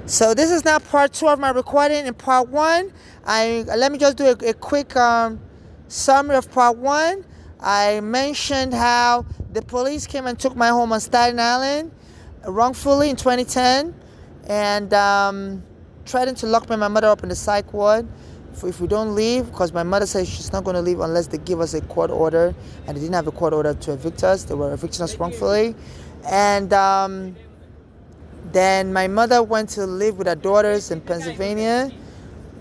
So this is now part 2 of my recording. In part 1, let me just do a quick summary of part 1. I mentioned how the police came and took my home on Staten Island wrongfully in 2010 and threatened to lock me and my mother up in the psych ward if we don't leave, because my mother says she's not going to leave unless they give us a court order, and they didn't have a court order to evict us. They were evicting us wrongfully. And then my mother went to live with her daughters in Pennsylvania,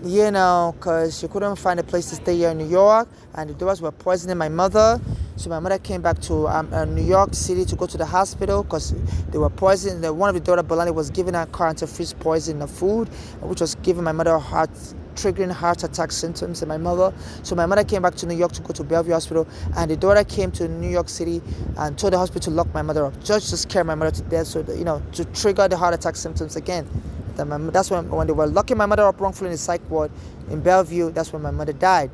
because she couldn't find a place to stay here in New York, and the daughters were poisoning my mother. So my mother came back to New York City to go to the hospital because they were poisoning. One of the daughters, Bolani, was giving her antifreeze poison in the food, which was giving my mother triggering heart attack symptoms in my mother. So my mother came back to New York to go to Bellevue Hospital, and the daughter came to New York City and told the hospital to lock my mother up, just to scare my mother to death, so that, to trigger the heart attack symptoms again. That's when they were locking my mother up wrongfully in the psych ward in Bellevue. That's when my mother died.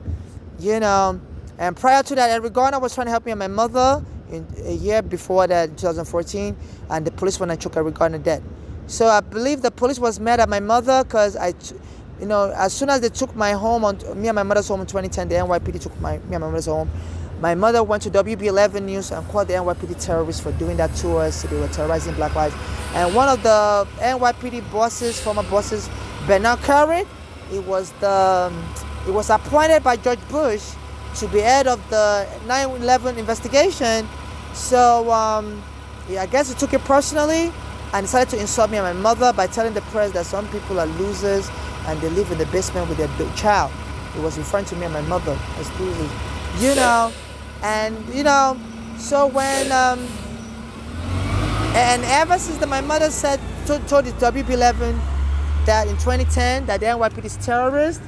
And prior to that, Edward Garner was trying to help me and my mother in a year before that, in 2014, and the police went and took Edward Garner dead. So I believe the police was mad at my mother because as soon as they took me and my mother's home in 2010, the NYPD took me and my mother's home. My mother went to WB11 News and called the NYPD terrorists for doing that to us. So they were terrorizing Black lives. And one of the NYPD former bosses, Bernard Carrick, it was appointed by George Bush to be head of the 9/11 investigation. So I guess he took it personally and decided to insult me and my mother by telling the press that some people are losers and they live in the basement with their child. He was referring to me and my mother as losers. So when and ever since my mother told the WB11 that in 2010 that the NYPD is terrorist,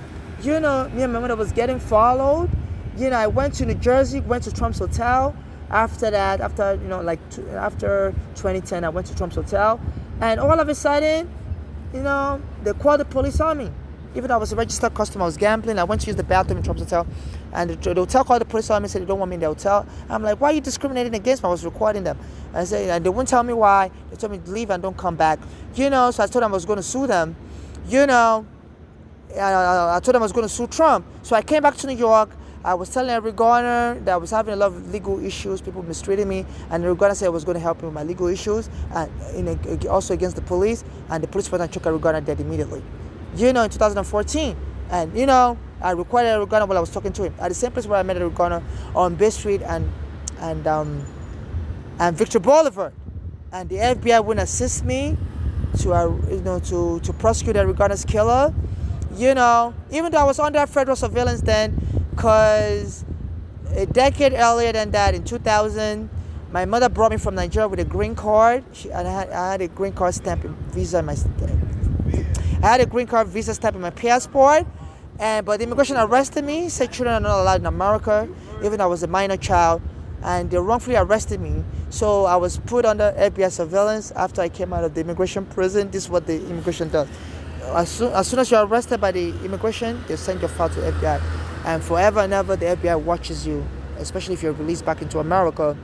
me and my mother was getting followed. I went to New Jersey, went to Trump's hotel. After that, after 2010, I went to Trump's hotel, and all of a sudden, they called the police on me. Even though I was a registered customer, I was gambling. I went to use the bathroom in Trump's hotel, and the hotel called the police on me and said they don't want me in the hotel. I'm like, why are you discriminating against me? I was recording them. And they wouldn't tell me why. They told me to leave and don't come back. So I told them I was going to sue them. I told them I was going to sue Trump. So I came back to New York. I was telling Edward Garner that I was having a lot of legal issues, people mistreating me, and Edward Garner said I was going to help him with my legal issues, and also against the police, and the police went and took Edward Garner dead immediately. In 2014, and I recorded Edward Garner while I was talking to him at the same place where I met Edward Garner on Bay Street and Victor Boulevard, and the FBI wouldn't assist me to prosecute Edward Garner's killer. Even though I was under federal surveillance then. Because a decade earlier than that, in 2000, my mother brought me from Nigeria with a green card. I had a green card stamp and visa I had a green card visa stamp in my passport, but the immigration arrested me. Said children are not allowed in America, even though I was a minor child, and they wrongfully arrested me. So I was put under FBI surveillance after I came out of the immigration prison. This is what the immigration does. As soon as you're arrested by the immigration, they send your file to FBI. And forever and ever, the FBI watches you, especially if you're released back into America.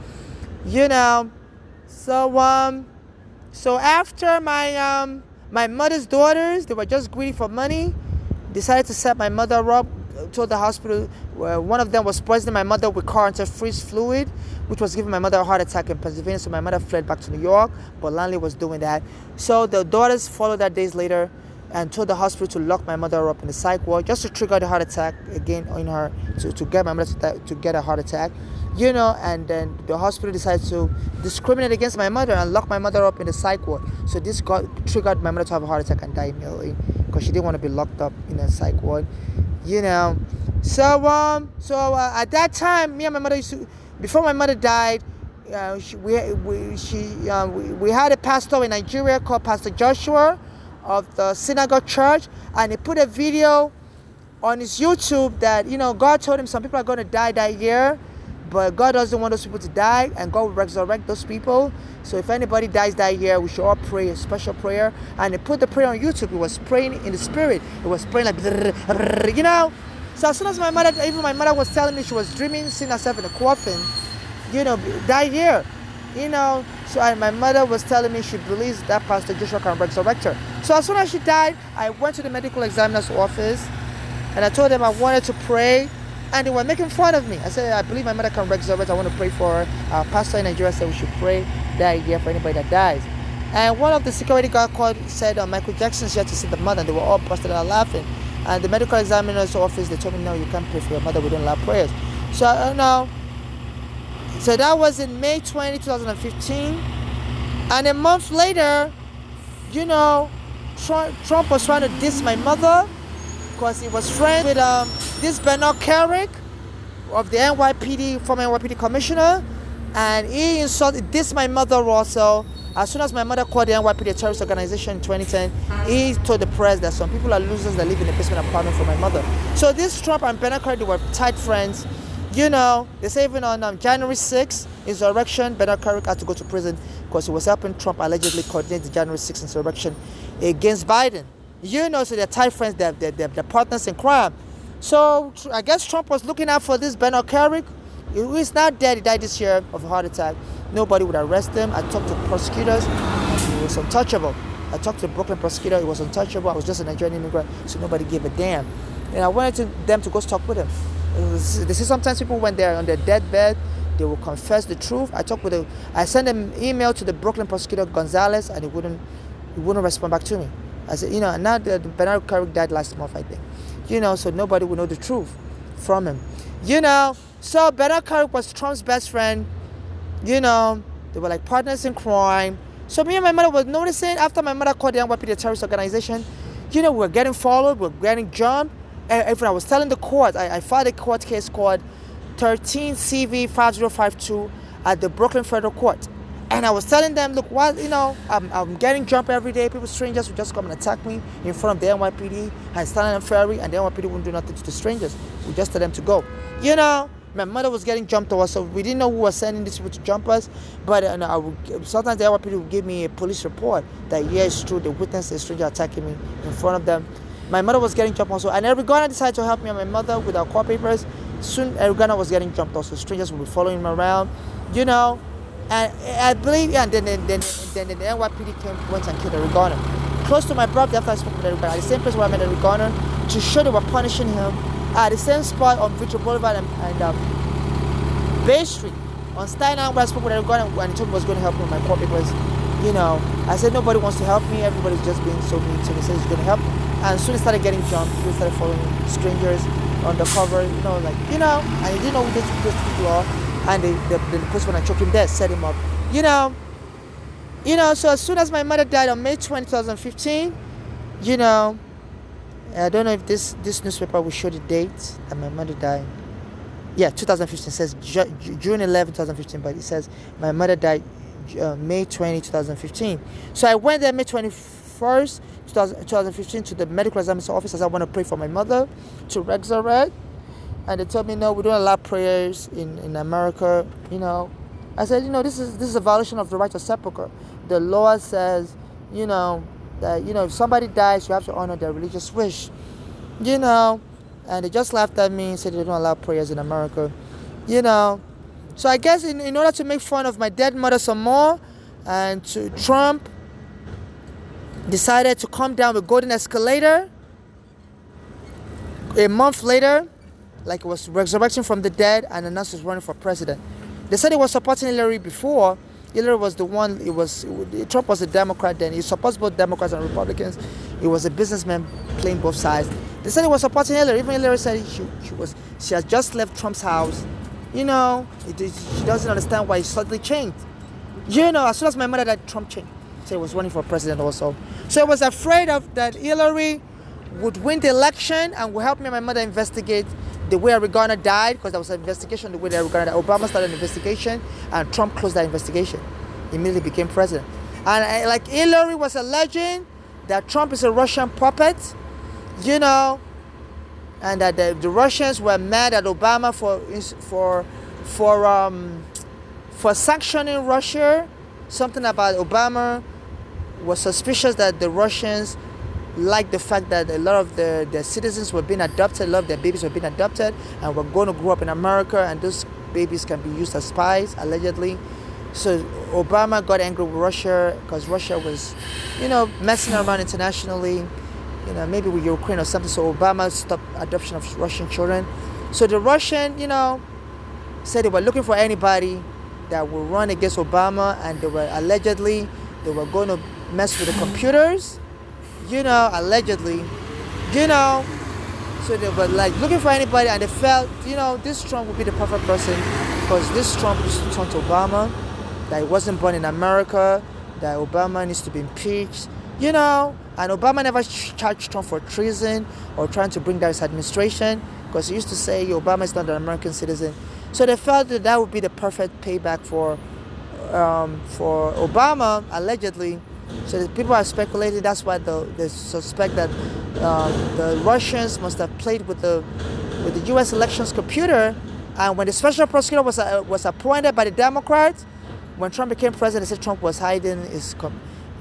So after my mother's daughters, they were just greedy for money, decided to set my mother up, told the hospital where one of them was poisoning my mother with car antifreeze fluid, which was giving my mother a heart attack in Pennsylvania. So my mother fled back to New York, but Lanley was doing that. So the daughters followed that days later and told the hospital to lock my mother up in the psych ward just to trigger the heart attack again in her, to get my mother to get a heart attack, and then the hospital decided to discriminate against my mother and lock my mother up in the psych ward. So this triggered my mother to have a heart attack and die immediately because she didn't want to be locked up in a psych ward, So at that time, me and my mother before my mother died, we had a pastor in Nigeria called Pastor Joshua of the synagogue church, and he put a video on his YouTube that God told him some people are going to die that year, but God doesn't want those people to die, and God will resurrect those people. So if anybody dies that year, we should all pray a special prayer. And he put the prayer on YouTube. He was praying in the spirit. He was praying like So as soon as my mother was telling me she was dreaming, seeing herself in a coffin, that year, So my mother was telling me she believes that Pastor Joshua can resurrect her. So as soon as she died, I went to the medical examiner's office and I told them I wanted to pray, and they were making fun of me. I said, I believe my mother can resurrect. I want to pray for her. Our pastor in Nigeria said we should pray that year for anybody that dies. And one of the security guard called, said, Michael Jackson's here to see the mother, and they were all busted out laughing. And the medical examiner's office, they told me, no, you can't pray for your mother. We don't allow prayers. So So that was in May 20, 2015. And a month later, Trump was trying to diss my mother because he was friends with this Bernard Carrick of the NYPD, former NYPD commissioner. And he dissed my mother also. As soon as my mother called the NYPD a terrorist organization in 2010, he told the press that some people are losers that live in a basement apartment for my mother. So this Trump and Bernard Carrick, they were tight friends. They say even on January 6th, insurrection, Bernard Carrick had to go to prison because he was helping Trump allegedly coordinate the January 6th insurrection against Biden. So they're tight friends, they're partners in crime. So I guess Trump was looking out for this Bernard Carrick. He's not dead, he died this year of a heart attack. Nobody would arrest him. I talked to prosecutors, and he was untouchable. I talked to the Brooklyn prosecutor, he was untouchable. I was just a Nigerian immigrant, so nobody gave a damn. And I wanted them to go talk with him. They say sometimes people, when they're on their deathbed, they will confess the truth. I sent an email to the Brooklyn prosecutor Gonzalez, and he wouldn't respond back to me. I said, now Bernard Carrick died last month, I think. So nobody would know the truth from him. So Bernard Carrick was Trump's best friend. They were like partners in crime. So me and my mother were noticing after my mother called the NYPD a terrorist organization, we were getting followed, we were getting jumped. I was telling the court, I filed a court case called 13 CV 5052 at the Brooklyn Federal Court. And I was telling them, look, I'm getting jumped every day. Strangers would just come and attack me in front of the NYPD and stand on ferry, and the NYPD wouldn't do nothing to the strangers. We just tell them to go. My mother was getting jumped to us, so we didn't know who was sending these people to jump us. But sometimes the NYPD would give me a police report that, yeah, it's true, they witnessed a stranger attacking me in front of them. My mother was getting jumped also. And Eric Garner decided to help me and my mother with our court papers. Soon, Eric Garner was getting jumped also. Strangers would be following him around, And I believe, and then the NYPD went and killed Eric Garner. Close to my property after I spoke with Eric Garner, at the same place where I met Eric Garner, to show they were punishing him, at the same spot on Victor Boulevard and Bay Street. On Stein Island, where I spoke with Eric Garner, and he told me he was going to help me with my court papers. I said nobody wants to help me, everybody's just being so mean, so he said he's going to help me. And soon he started getting jumped, people started following strangers undercover, and he didn't know who those people are. And the policeman that choked him dead set him up. So as soon as my mother died on May 20, 2015, I don't know if this newspaper will show the date that my mother died. Yeah, 2015 says June 11, 2015, but it says my mother died May 20, 2015. So I went there May 21st, 2015 to the medical examiner's office as I want to pray for my mother to resurrect. And they told me, no, we don't allow prayers in America, I said, this is a violation of the right to sepulchre. The law says, that, if somebody dies, you have to honor their religious wish, And they just laughed at me and said they don't allow prayers in America, So I guess in order to make fun of my dead mother some more, and Trump decided to come down with Golden Escalator. A month later, like it was resurrection from the dead, and announced he was running for president. They said he was supporting Hillary before. Hillary was the one. Trump was a Democrat then. He supports both Democrats and Republicans. He was a businessman playing both sides. They said he was supporting Hillary. Even Hillary said she has just left Trump's house. She doesn't understand why he suddenly changed. As soon as my mother died, Trump changed. So he was running for president also. So I was afraid of that Hillary would win the election and would help me and my mother investigate the way Eric Garner died, because there was an investigation the way Eric Garner died. Obama started an investigation and Trump closed that investigation. He immediately became president. And like Hillary was alleging that Trump is a Russian puppet, and that the Russians were mad at Obama for sanctioning Russia. Something about Obama was suspicious that the Russians liked the fact that a lot of their citizens were being adopted, a lot of their babies were being adopted, and were going to grow up in America, and those babies can be used as spies, allegedly. So Obama got angry with Russia because Russia was, messing around internationally, maybe with Ukraine or something. So Obama stopped adoption of Russian children. So the Russian, said they were looking for anybody that would run against Obama, and they were going to mess with the computers, allegedly, So they were like looking for anybody, and they felt, this Trump would be the perfect person because this Trump used to taunt Obama that he wasn't born in America, that Obama needs to be impeached, and Obama never charged Trump for treason or trying to bring down his administration because he used to say Obama is not an American citizen. So they felt that would be the perfect payback for Obama, allegedly. So the people are speculating that's why they suspect that the Russians must have played with the U.S. elections computer. And when the special prosecutor was appointed by the Democrats, when Trump became president, they said Trump was hiding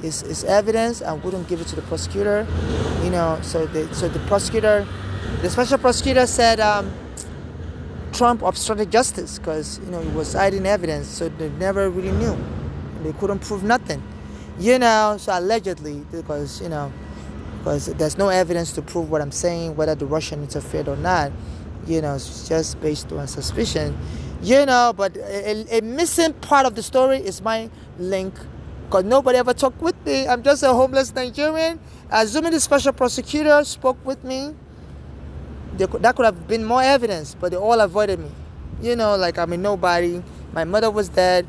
his evidence and wouldn't give it to the prosecutor. So the special prosecutor said Trump obstructed justice because he was hiding evidence, so they never really knew. They couldn't prove nothing. So allegedly, because there's no evidence to prove what I'm saying, whether the Russian interfered or not. It's just based on suspicion. But a missing part of the story is my link, because nobody ever talked with me. I'm just a homeless Nigerian. Assuming the special prosecutor spoke with me, that could have been more evidence, but they all avoided me. Like I'm a nobody. My mother was dead.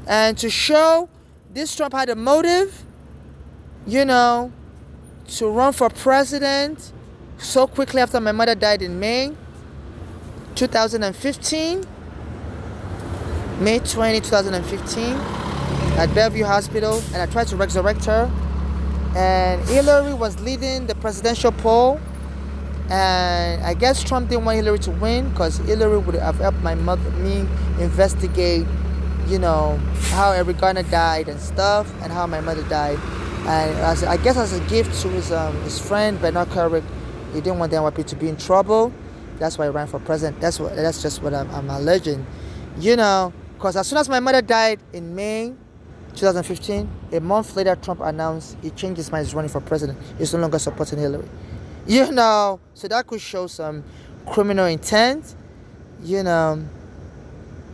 And to show this Trump had a motive, to run for president so quickly after my mother died in May 2015, May 20, 2015, at Bellevue Hospital, and I tried to resurrect her. And Hillary was leading the presidential poll. And I guess Trump didn't want Hillary to win because Hillary would have helped me investigate, how Eric Garner died and stuff, and how my mother died. And I guess as a gift to his friend Bernard Kerik, he didn't want the NYPD to be in trouble. That's why he ran for president. That's just what I'm alleging, because as soon as my mother died in May 2015, a month later Trump announced he changed his mind. He's running for president. He's no longer supporting Hillary. So that could show some criminal intent,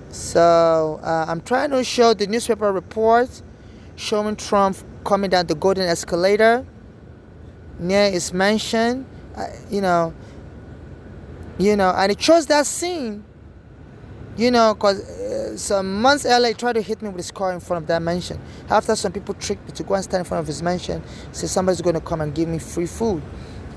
So I'm trying to show the newspaper reports showing Trump coming down the golden escalator near his mansion, and it shows that scene, because some months earlier he tried to hit me with his car in front of that mansion. After some people tricked me to go and stand in front of his mansion, say somebody's going to come and give me free food.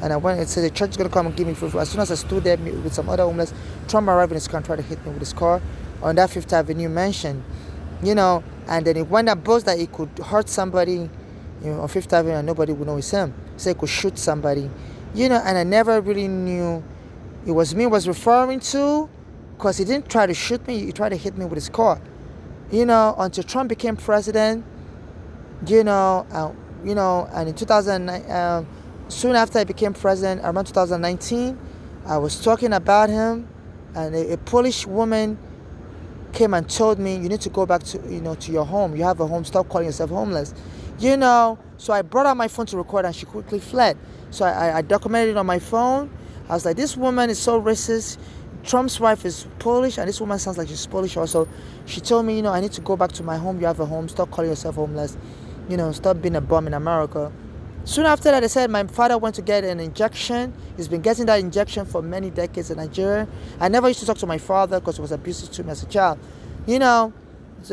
And I went and said the church is going to come and give me free food. As soon as I stood there with some other homeless, Trump arrived in his car and tried to hit me with his car on that Fifth Avenue mansion, and then he went and boasted that he could hurt somebody, on Fifth Avenue and nobody would know it's him. He said he could shoot somebody, and I never really knew it was me he was referring to, because he didn't try to shoot me, he tried to hit me with his car, until Trump became president, and in 2009, soon after I became president, around 2019, I was talking about him, and a Polish woman came and told me, you need to go back to your home. You have a home. Stop calling yourself homeless. So I brought out my phone to record, and she quickly fled. So I documented it on my phone. I was like, this woman is so racist. Trump's wife is Polish, and this woman sounds like she's Polish also. She told me, I need to go back to my home. You have a home. Stop calling yourself homeless. Stop being a bum in America. Soon after that, they said my father went to get an injection. He's been getting that injection for many decades in Nigeria. I never used to talk to my father because he was abusive to me as a child. So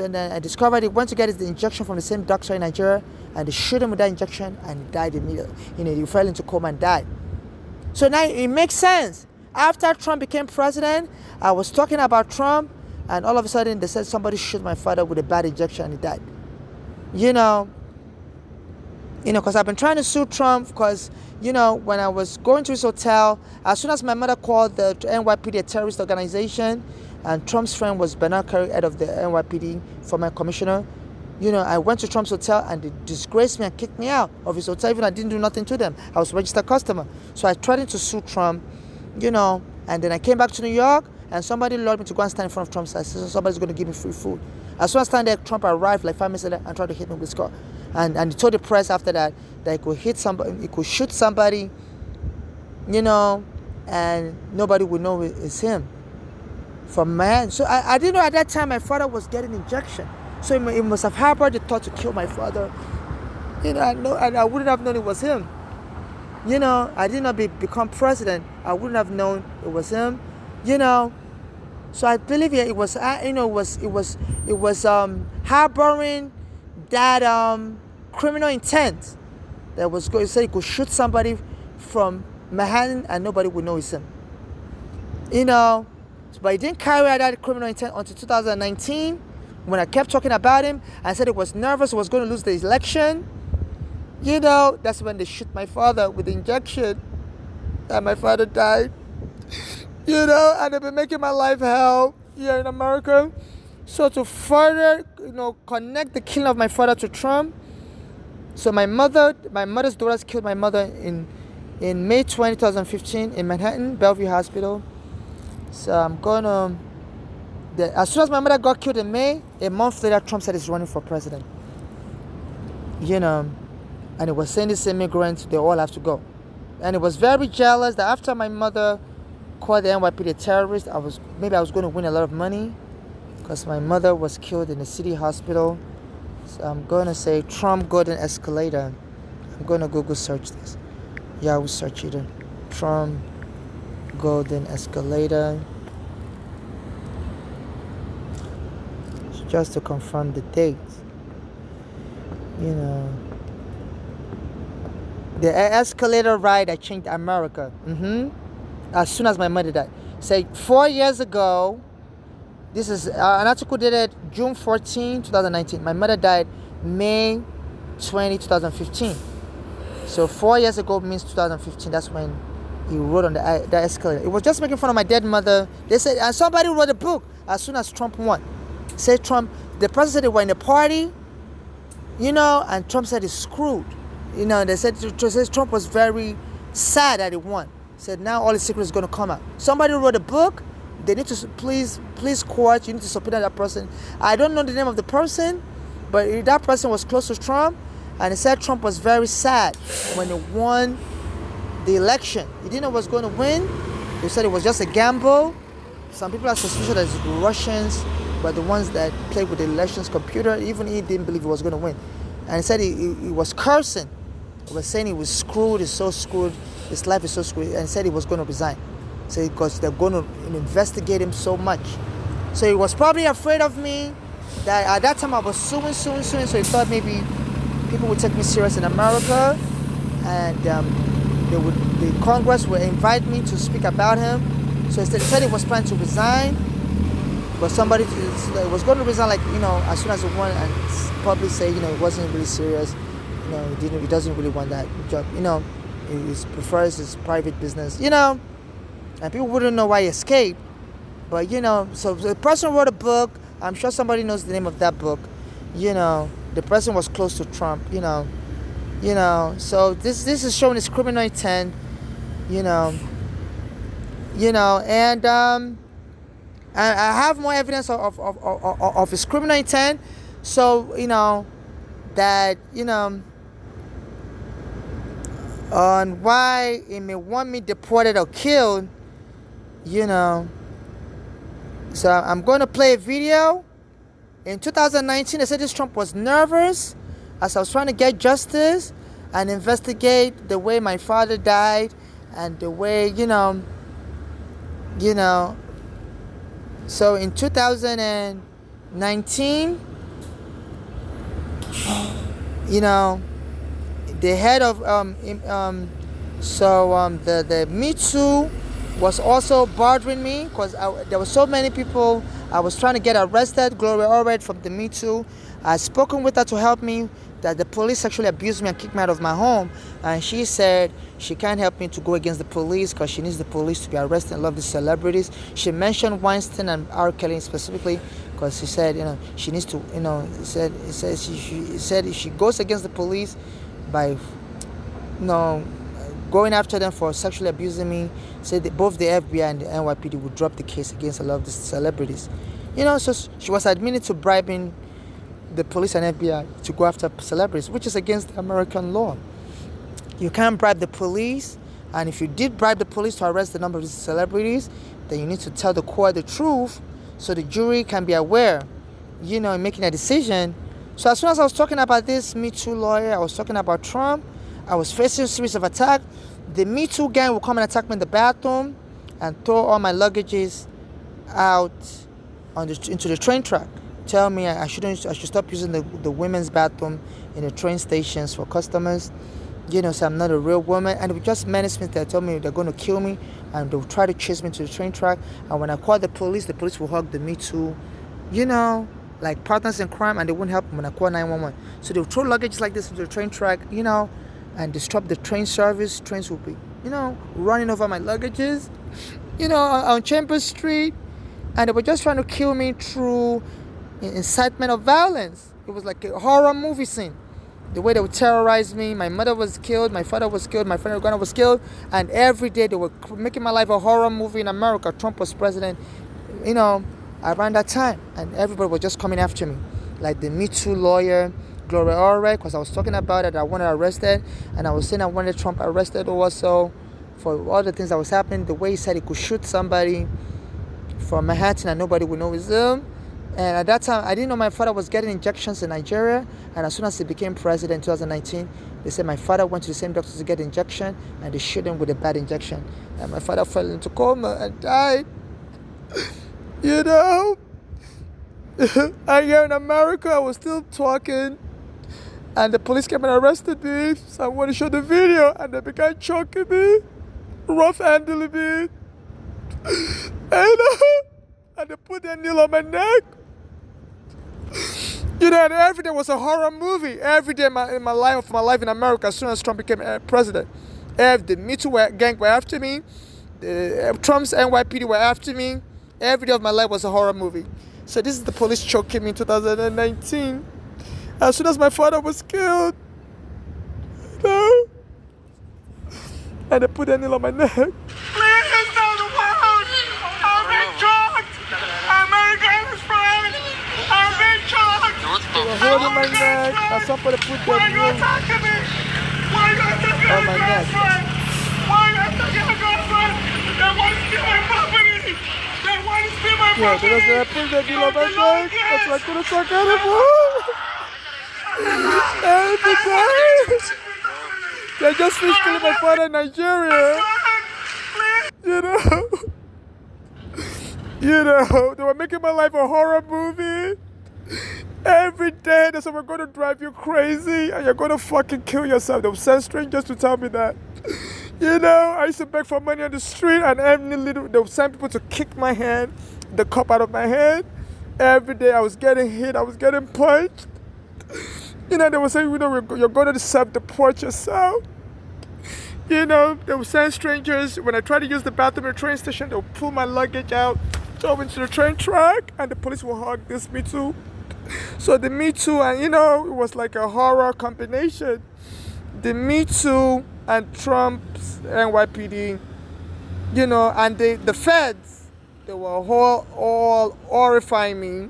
then I discovered he went to get the injection from the same doctor in Nigeria, and they shot him with that injection, and he died immediately. He fell into coma and died. So now it makes sense. After Trump became president, I was talking about Trump, and all of a sudden they said somebody shot my father with a bad injection and he died. Because I've been trying to sue Trump because, when I was going to his hotel, as soon as my mother called the NYPD a terrorist organization, and Trump's friend was Bernard Kerik, head of the NYPD, former commissioner, I went to Trump's hotel and they disgraced me and kicked me out of his hotel, even I didn't do nothing to them. I was a registered customer. So I tried to sue Trump, and then I came back to New York, and somebody lured me to go and stand in front of Trump. So I said, somebody's going to give me free food. As soon as I stand there, Trump arrived like 5 minutes later and tried to hit me with his car. And he told the press after that he could hit somebody, he could shoot somebody, and nobody would know it's him. From my hand. So I didn't know at that time my father was getting injection. So he must have harbored the thought to kill my father. And I wouldn't have known it was him. I did not become president. I wouldn't have known it was him. So I believe it was harboring that criminal intent that was going to say he could shoot somebody from Manhattan and nobody would know it's him. But he didn't carry out that criminal intent until 2019 when I kept talking about him. I said he was nervous, he was going to lose the election. That's when they shoot my father with the injection. And my father died. And they've been making my life hell here in America. So to further, connect the killing of my father to Trump. So my mother's daughters killed my mother in May 20, 2015 in Manhattan, Bellevue Hospital. So I'm gonna. As soon as my mother got killed in May, a month later, Trump said he's running for president. And he was saying these immigrants, they all have to go. And he was very jealous that after my mother called the NYPD a terrorist, I was going to win a lot of money because my mother was killed in the city hospital. So I'm gonna say Trump Golden Escalator. I'm gonna Google search this. Yahoo search either. Trump Golden Escalator. Just to confirm the date. The escalator ride that changed America. As soon as my mother died. Say 4 years ago, this is an article dated June 14, 2019. My mother died May 20, 2015. So 4 years ago means 2015. That's when he rode on the escalator. It was just making fun of my dead mother. They said, and somebody wrote a book as soon as Trump won. Said Trump, the president said they were in a party, and Trump said he's screwed. They said Trump was very sad that he won. Said now all the secrets is going to come out. Somebody wrote a book. They need to please court. You need to subpoena that person. I don't know the name of the person, but that person was close to Trump, and he said Trump was very sad when he won the election. He didn't know what was going to win. They said it was just a gamble. Some people are suspicious that the Russians were the ones that played with the elections computer. Even he didn't believe he was going to win. And he said he was cursing. He was saying he was screwed, he's so screwed, his life is so screwed, and he said he was going to resign. So because they're going to investigate him so much. So he was probably afraid of me. That at that time I was suing. So he thought maybe people would take me serious in America, and the Congress would invite me to speak about him. So he said he was planning to resign, but somebody was going to resign as soon as he won, and probably say it wasn't really serious. He doesn't really want that job. He prefers his private business. And people wouldn't know why he escaped. But so the person wrote a book. I'm sure somebody knows the name of that book. The person was close to Trump. So this is showing his criminal intent. And I have more evidence of his criminal intent. So that on why he may want me deported or killed. So I'm going to play a video. In 2019, they said this Trump was nervous as I was trying to get justice and investigate the way my father died and the way, So in 2019, the head of the Me Too was also bothering me because there were so many people I was trying to get arrested. Gloria Allred from the Me Too. I spoken with her to help me that the police sexually abused me and kicked me out of my home, and she said she can't help me to go against the police because she needs the police to be arrested and love the celebrities. She mentioned Weinstein and R. Kelly specifically because she said she needs to she said if she goes against the police by going after them for sexually abusing me. Said that both the FBI and the NYPD would drop the case against a lot of the celebrities. So she was admitted to bribing the police and FBI to go after celebrities, which is against American law. You can't bribe the police, and if you did bribe the police to arrest the number of these celebrities, then you need to tell the court the truth so the jury can be aware, in making a decision. So as soon as I was talking about this Me Too lawyer, I was talking about Trump, I was facing a series of attacks. The Me Too gang would come and attack me in the bathroom and throw all my luggages out into the train track. Tell me I should stop using the women's bathroom in the train stations for customers. So I'm not a real woman. And it was just menace me. They told me they're going to kill me and they'll try to chase me to the train track. And when I call the police will hug the Me Too, like partners in crime, and they won't help me when I call 911. So they'll throw luggage like this into the train track, and disrupt the train service. Trains will be, running over my luggages, on Chambers Street. And they were just trying to kill me through incitement of violence. It was like a horror movie scene. The way they would terrorize me. My mother was killed, my father was killed, my friend Uganda was killed, and every day they were making my life a horror movie in America. Trump was president, around that time, and everybody was just coming after me. Like the Me Too lawyer, Gloria Allred, because I was talking about it, I wanted arrested, and I was saying I wanted Trump arrested also for all the things that was happening, the way he said he could shoot somebody from Manhattan and nobody would know it's him. And at that time, I didn't know my father was getting injections in Nigeria. And as soon as he became president in 2019, they said my father went to the same doctor to get injection, and they shot him with a bad injection. And my father fell into coma and died. And here in America, I was still talking, and the police came and arrested me. So I want to show the video, and they began choking me, rough-handling me, and they put their nail on my neck. And every day was a horror movie. Every day in my life in America, as soon as Trump became president, the Me Too gang were after me. Trump's NYPD were after me. Every day of my life was a horror movie. So this is the police choking me in 2019. As soon as my father was killed, and they put their nail on my neck. Please tell the world I've been choked. American friend, I've been choked. They were holding my neck. At some point they put their nail Why are you attacking me? Why are you attacking on my my neck. girlfriend? Why are you attacking my girlfriend? They want to steal my property. They want to steal my Yeah, property. because they put their nail on my neck. That's why I couldn't talk anymore. Every day. They just finished killing my father in Nigeria. They were making my life a horror movie. Every day they said, we're going to drive you crazy and you're going to fucking kill yourself. They would send strangers to tell me that. I used to beg for money on the street, and they would send people to kick my hand, the cup out of my hand. Every day I was getting hit, I was getting punched. They were saying, you're going to self-deport yourself. They would send strangers. When I tried to use the bathroom at the train station, they would pull my luggage out, throw into the train track, and the police will hug this Me Too. So the Me Too, and it was like a horror combination. The Me Too and Trump's NYPD, and the feds, they were all horrifying me,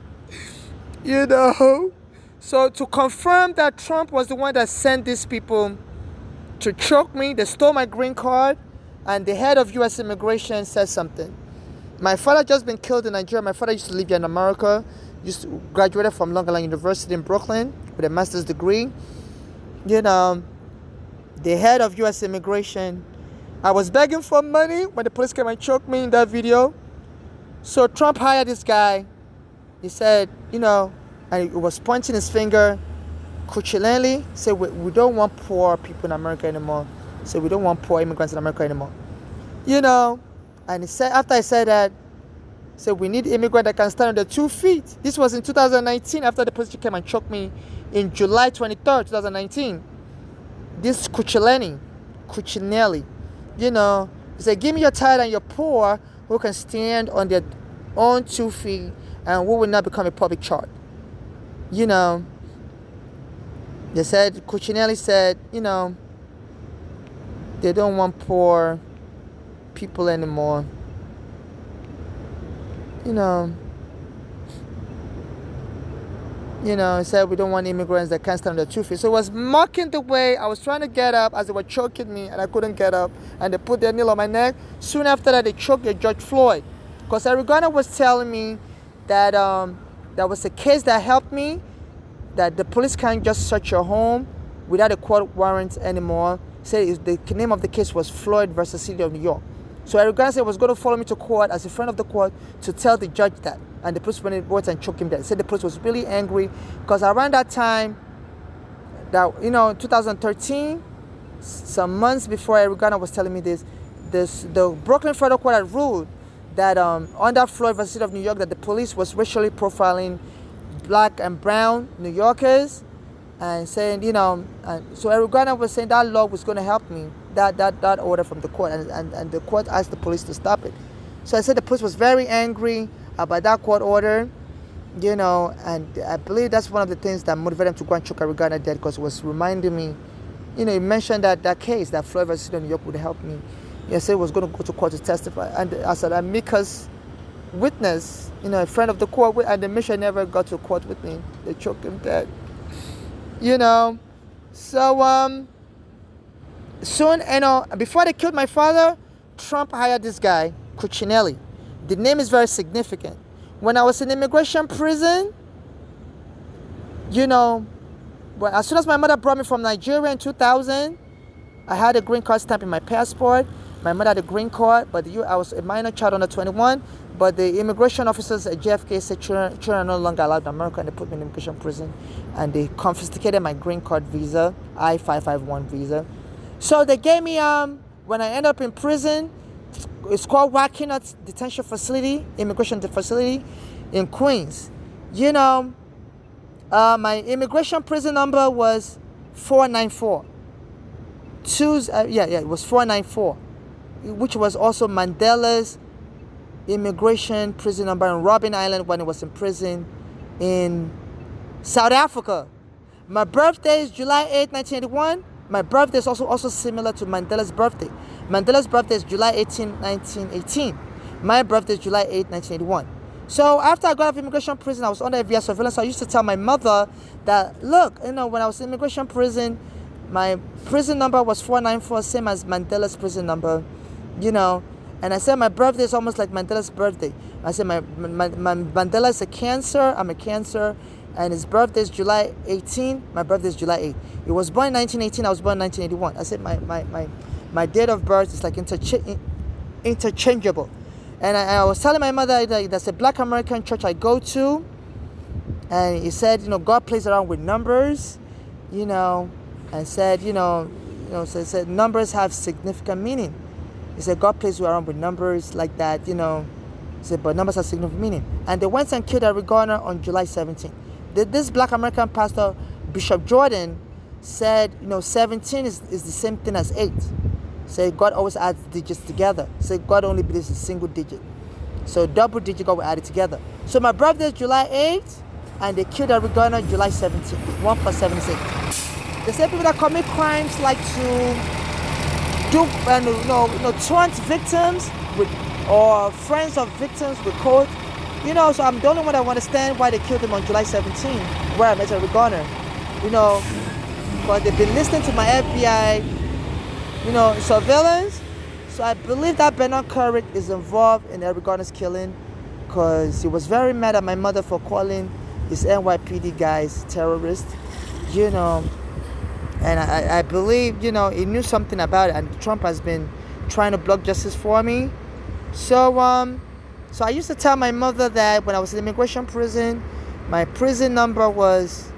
So to confirm that Trump was the one that sent these people to choke me, they stole my green card, and the head of U.S. immigration said something. My father just been killed in Nigeria. My father used to live here in America. Graduated from Long Island University in Brooklyn with a master's degree. The head of U.S. immigration, I was begging for money when the police came and choked me in that video. So Trump hired this guy. He said, and he was pointing his finger. Kuchileli said, we don't want poor people in America anymore. So we don't want poor immigrants in America anymore. And he said, after I said that, said we need immigrants that can stand on their 2 feet. This was in 2019, after the police came and choked me in July 23rd, 2019. This Kuchileli, he said, give me your tired and your poor who can stand on their own 2 feet and who will not become a public charge. They said, Cuccinelli said, They don't want poor people anymore. You know, he said we don't want immigrants that can't stand the truth. So it was mocking the way I was trying to get up as they were choking me and I couldn't get up. And they put their nail on my neck. Soon after that, they choked George Floyd. Because Eric Garner was telling me that that was a case that helped me, that the police can't just search your home without a court warrant anymore. Said the name of the case was Floyd versus City of New York. So Eric Garner said he was going to follow me to court as a friend of the court to tell the judge that. And the police went and choked him dead. He said the police was really angry because around that time, that 2013, some months before Eric Garner was telling me this, the Brooklyn Federal Court had ruled that under Floyd versus City of New York, that the police was racially profiling black and brown New Yorkers, and saying, and so Eric Garner was saying that law was going to help me, that order from the court, and the court asked the police to stop it. So I said the police was very angry about that court order, and I believe that's one of the things that motivated them to go and choke Eric Garner dead, because it was reminding me, he mentioned that case, that Floyd versus City of New York would help me. He said he was going to go to court to testify, and as an amicus witness, a friend of the court, and the mission never got to court with me. They choked him dead. So soon, before they killed my father, Trump hired this guy, Cuccinelli. The name is very significant. When I was in immigration prison, as soon as my mother brought me from Nigeria in 2000, I had a green card stamp in my passport. My mother had a green card, but I was a minor child under 21. But the immigration officers at JFK said children are no longer allowed in America, and they put me in immigration prison. And they confiscated my green card visa, I-551 visa. So they gave me, when I ended up in prison, it's called Waukena Detention Facility, Immigration Facility in Queens. My immigration prison number was 494. It was 494, which was also Mandela's immigration prison number in Robben Island when he was in prison in South Africa. My birthday is July 8, 1981. My birthday is also similar to Mandela's birthday. Mandela's birthday is July 18, 1918. My birthday is July 8, 1981. So after I got out of immigration prison, I was under FBI surveillance. So I used to tell my mother that, look, when I was in immigration prison, my prison number was 494, same as Mandela's prison number, And I said my birthday is almost like Mandela's birthday. I said my Mandela is a Cancer, I'm a Cancer, and his birthday is July 18, my birthday is July 8. He was born in 1918, I was born in 1981. I said my date of birth is like interchangeable. And I was telling my mother that there's a Black American church I go to, and he said, God plays around with numbers, and said, said numbers have significant meaning. He said God plays around with numbers like that, He said, but numbers have significant meaning. And they went and killed Eric Garner on July 17th. This Black American pastor, Bishop Jordan, said, 17 is the same thing as 8. Say God always adds digits together. Say God only believes in single digit. So double digit God will add it together. So my birthday is July 8th, and they killed Eric Garner July 17th. 1 + 7 is 8. They say people that commit crimes like to taunt victims or friends of victims with code. So I'm the only one that understand why they killed him on July 17th, where I met Eric Garner. Because they've been listening to my FBI, surveillance. So I believe that Bernard Kerik is involved in Eric Garner's killing, because he was very mad at my mother for calling his NYPD guys terrorists, And I believe, he knew something about it, and Trump has been trying to block justice for me. So I used to tell my mother that when I was in immigration prison, my prison number was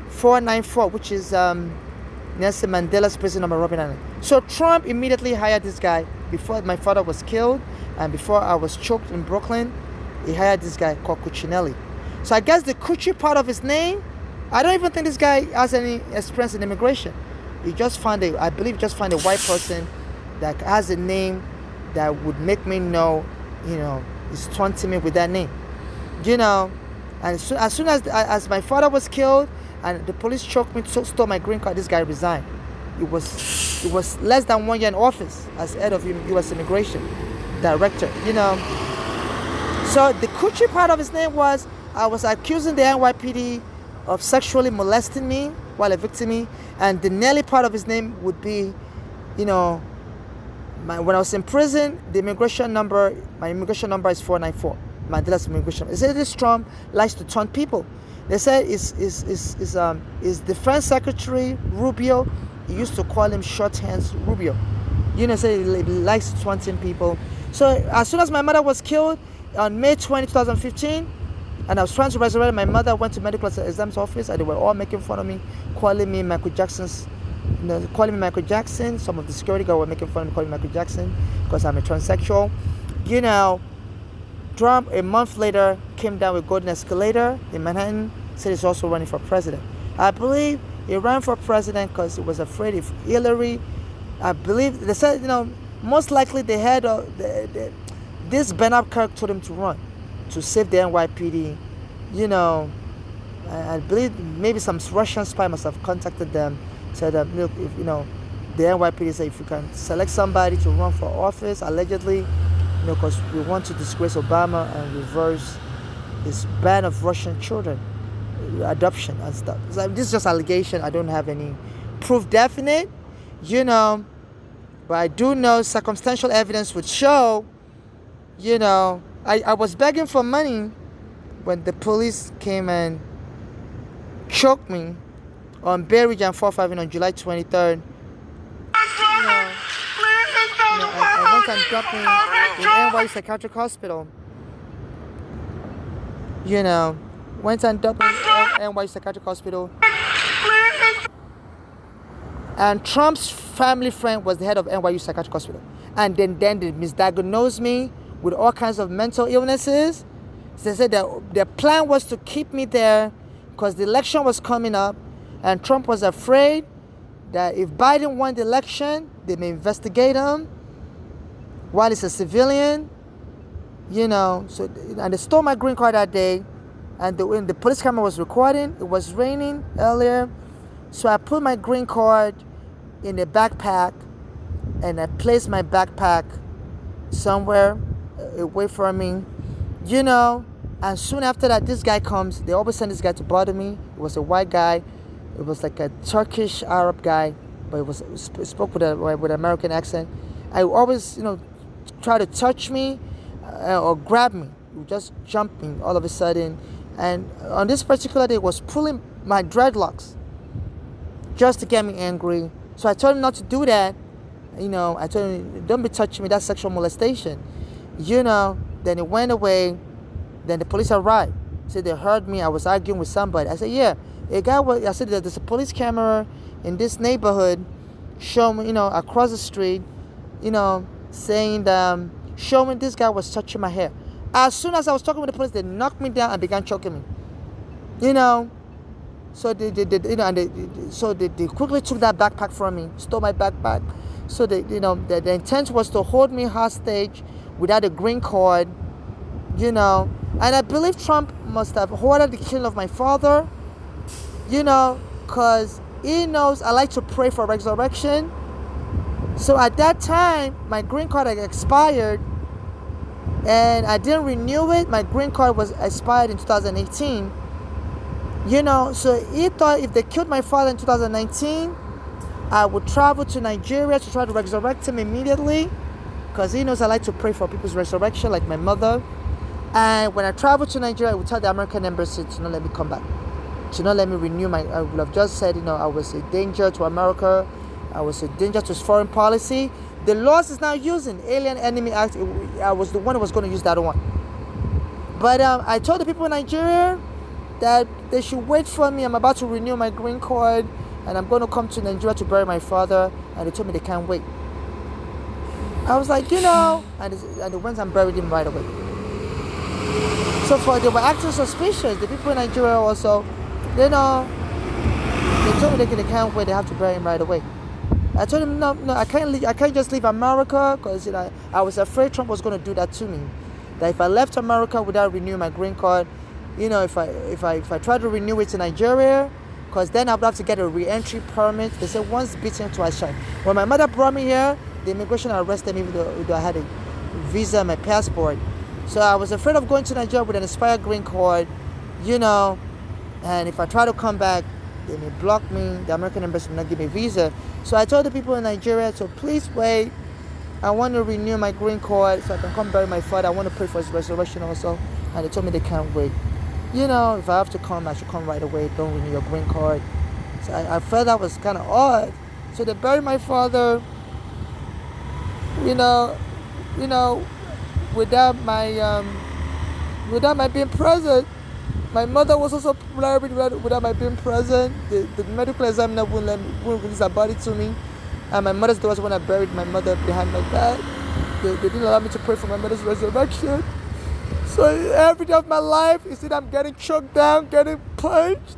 494, which is Nelson Mandela's prison number, Robben Island. So Trump immediately hired this guy before my father was killed and before I was choked in Brooklyn. He hired this guy called Cuccinelli. So I guess the Cucci part of his name, I don't even think this guy has any experience in immigration. I believe just found a white person that has a name that would make me know, he's taunting me with that name. And as soon as my father was killed and the police choked me, stole my green card, this guy resigned. it was less than 1 year in office as head of U.S. Immigration Director. So the Coochie part of his name was, I was accusing the NYPD of sexually molesting me while evicting me, and the Nelly part of his name would be, when I was in prison, my immigration number is 494. Mandela's immigration. They said this Trump likes to taunt people. They said his Defense Secretary Rubio, he used to call him short hands Rubio. Say he likes taunting people. So as soon as my mother was killed on May 20, 2015, and I was trying to resurrect my mother, I went to medical exams office, and they were all making fun of me, calling me Michael Jackson. Some of the security guards were making fun of me, calling me Michael Jackson because I'm a transsexual. Trump, a month later, came down with Golden Escalator in Manhattan, said he's also running for president. I believe he ran for president because he was afraid if Hillary, I believe, they said, most likely they had, this Bernard Kirk told him to run, to save the NYPD. I believe maybe some Russian spy must have contacted them, said that, look, if, the NYPD said if you can select somebody to run for office, allegedly, because we want to disgrace Obama and reverse this ban of Russian children, adoption and stuff. So this is just allegation. I don't have any proof definite, but I do know circumstantial evidence would show, I was begging for money when the police came and choked me on Bay Ridge and 4th Avenue on July 23rd. I went and dropped me in NYU Psychiatric Hospital. Went and dropped me in NYU Psychiatric Hospital. And Trump's family friend was the head of NYU Psychiatric Hospital. And then they misdiagnosed me with all kinds of mental illnesses. So they said that their plan was to keep me there because the election was coming up, and Trump was afraid that if Biden won the election, they may investigate him while he's a civilian, So, and they stole my green card that day, and when the police camera was recording, it was raining earlier, so I put my green card in a backpack, and I placed my backpack somewhere away from me, And soon after that, this guy comes. They always send this guy to bother me. It was a white guy. It was like a Turkish Arab guy, but it spoke with an American accent. I always, try to touch me or grab me. He would just jump me all of a sudden. And on this particular day, he was pulling my dreadlocks just to get me angry. So I told him not to do that. I told him, don't be touching me. That's sexual molestation. Then it went away. Then the police arrived. Said they heard me. I was arguing with somebody. I said, yeah. I said, there's a police camera in this neighborhood showing, across the street, saying, showing this guy was touching my hair. As soon as I was talking with the police, they knocked me down and began choking me. So they quickly took that backpack from me, stole my backpack. So the intent was to hold me hostage without a green card, And I believe Trump must have ordered the killing of my father, because he knows I like to pray for resurrection. So at that time, my green card had expired, and I didn't renew it. My green card was expired in 2018. So he thought if they killed my father in 2019, I would travel to Nigeria to try to resurrect him immediately, because he knows I like to pray for people's resurrection, like my mother. And when I traveled to Nigeria, I would tell the American embassy to not let me come back, to not let me renew I would have just said, I was a danger to America, I was a danger to foreign policy. The laws is now using Alien Enemy Act. I was the one who was going to use that one. But I told the people in Nigeria that they should wait for me. I'm about to renew my green card, and I'm going to come to Nigeria to bury my father. And they told me they can't wait. I was like, and they went and buried him right away. So they were acting suspicious. The people in Nigeria also, they told me they can't wait. They have to bury him right away. I told him, no, I can't leave. I can't just leave America, because I was afraid Trump was going to do that to me. That if I left America without renewing my green card, if I tried to renew it in Nigeria, because then I would have to get a re-entry permit. They said once bitten, twice shy. When my mother brought me here, the immigration arrested me even though I had a visa and my passport. So I was afraid of going to Nigeria with an expired green card, and if I try to come back, they may block me. The American embassy will not give me a visa. So I told the people in Nigeria, so please wait. I want to renew my green card so I can come bury my father. I want to pray for his resurrection also. And they told me they can't wait. If I have to come, I should come right away. Don't renew your green card. So I felt that was kind of odd. So they buried my father, without my being present. My mother was also buried without my being present. The medical examiner wouldn't release her body to me. And my mother's daughter, when I buried my mother behind my back, they didn't allow me to pray for my mother's resurrection. So every day of my life, you see that I'm getting choked down, getting punched.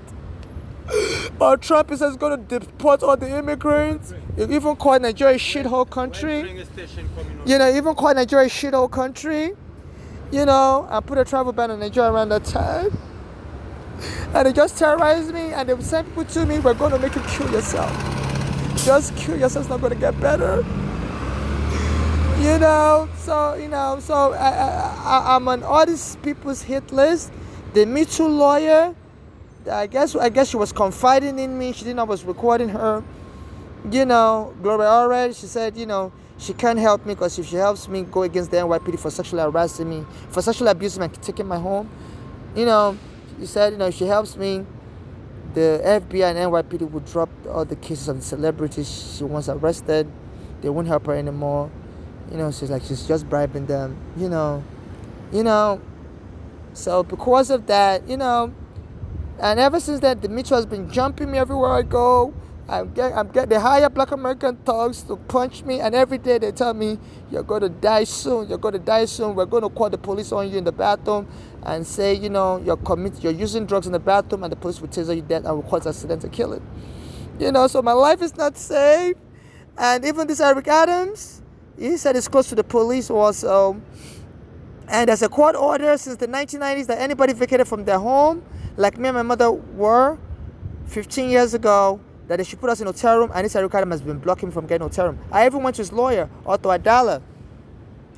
Or Trump is going to deport all the immigrants. You even call Nigeria a shithole country. Even call Nigeria a shithole country. And put a travel ban on Nigeria around that time. And they just terrorized me, and they would send people to me, we're going to make you kill yourself. Just kill yourself, it's not going to get better. So I'm on all these people's hit list. The Me Too lawyer, I guess she was confiding in me. She didn't know I was recording her. Gloria Allred, she said, she can't help me because if she helps me go against the NYPD for sexually harassing me, for sexually abusing me and taking my home, she said, if she helps me, the FBI and NYPD would drop all the cases of the celebrities she once arrested. They won't help her anymore. She's just bribing them, So because of that, and ever since that, the Me Too has been jumping me everywhere I go. They hire black American thugs to punch me, and every day they tell me, you're going to die soon, we're going to call the police on you in the bathroom and say, you're using drugs in the bathroom, and the police will taser you dead and will cause accident and kill it. So my life is not safe. And even this Eric Adams, he said it's close to the police also. And there's a court order since the 1990s that anybody vacated from their home, like me and my mother were 15 years ago, that they should put us in a hotel room, and this Eric Adams has been blocking me from getting a hotel room. I even went to his lawyer, Otto Adala,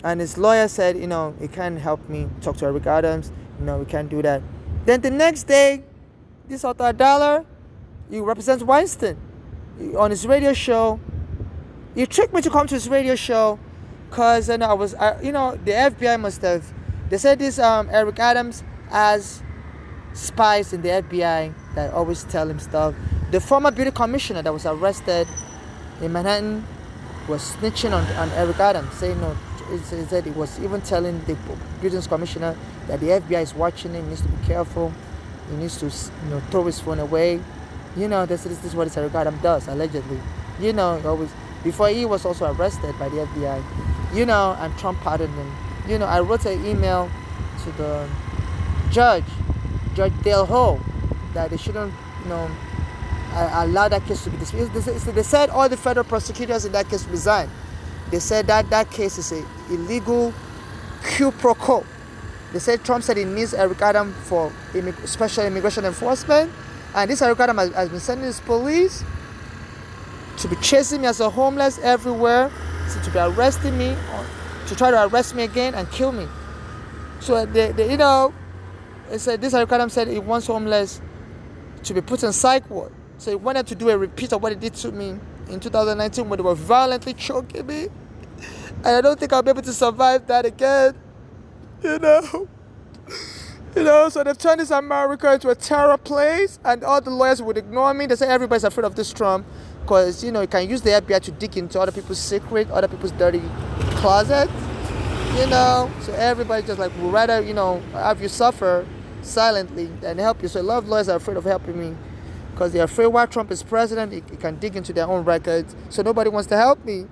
and his lawyer said, he can't help me talk to Eric Adams, we can't do that. Then the next day, this Otto Adala, he represents Weinstein on his radio show. He tricked me to come to his radio show because the FBI must have, they said this Eric Adams has spies in the FBI that always tell him stuff. The former beauty commissioner that was arrested in Manhattan was snitching on Eric Adams, saying he said he was even telling the beauty commissioner that the FBI is watching him, he needs to be careful, he needs to throw his phone away. This is what this Eric Adams does, allegedly. Always, before he was also arrested by the FBI, and Trump pardoned him. I wrote an email to the Judge Dale Ho, that they shouldn't, allow that case to be dismissed. They said all the federal prosecutors in that case resigned. They said that case is an illegal quid pro quo. They said Trump said he needs Eric Adams for special immigration enforcement, and this Eric Adams has been sending his police to be chasing me as a homeless everywhere, to be arresting me, to try to arrest me again and kill me. So they said this Eric Adams said he wants homeless to be put in psych ward. So he wanted to do a repeat of what he did to me in 2019 when they were violently choking me. And I don't think I'll be able to survive that again. So they've turned this America into a terror place, and all the lawyers would ignore me. They say everybody's afraid of this Trump because, you can use the FBI to dig into other people's secret, other people's dirty closets. So everybody just would rather, have you suffer silently than help you. So a lot of lawyers are afraid of helping me because they're afraid while Trump is president, he can dig into their own records. So nobody wants to help me.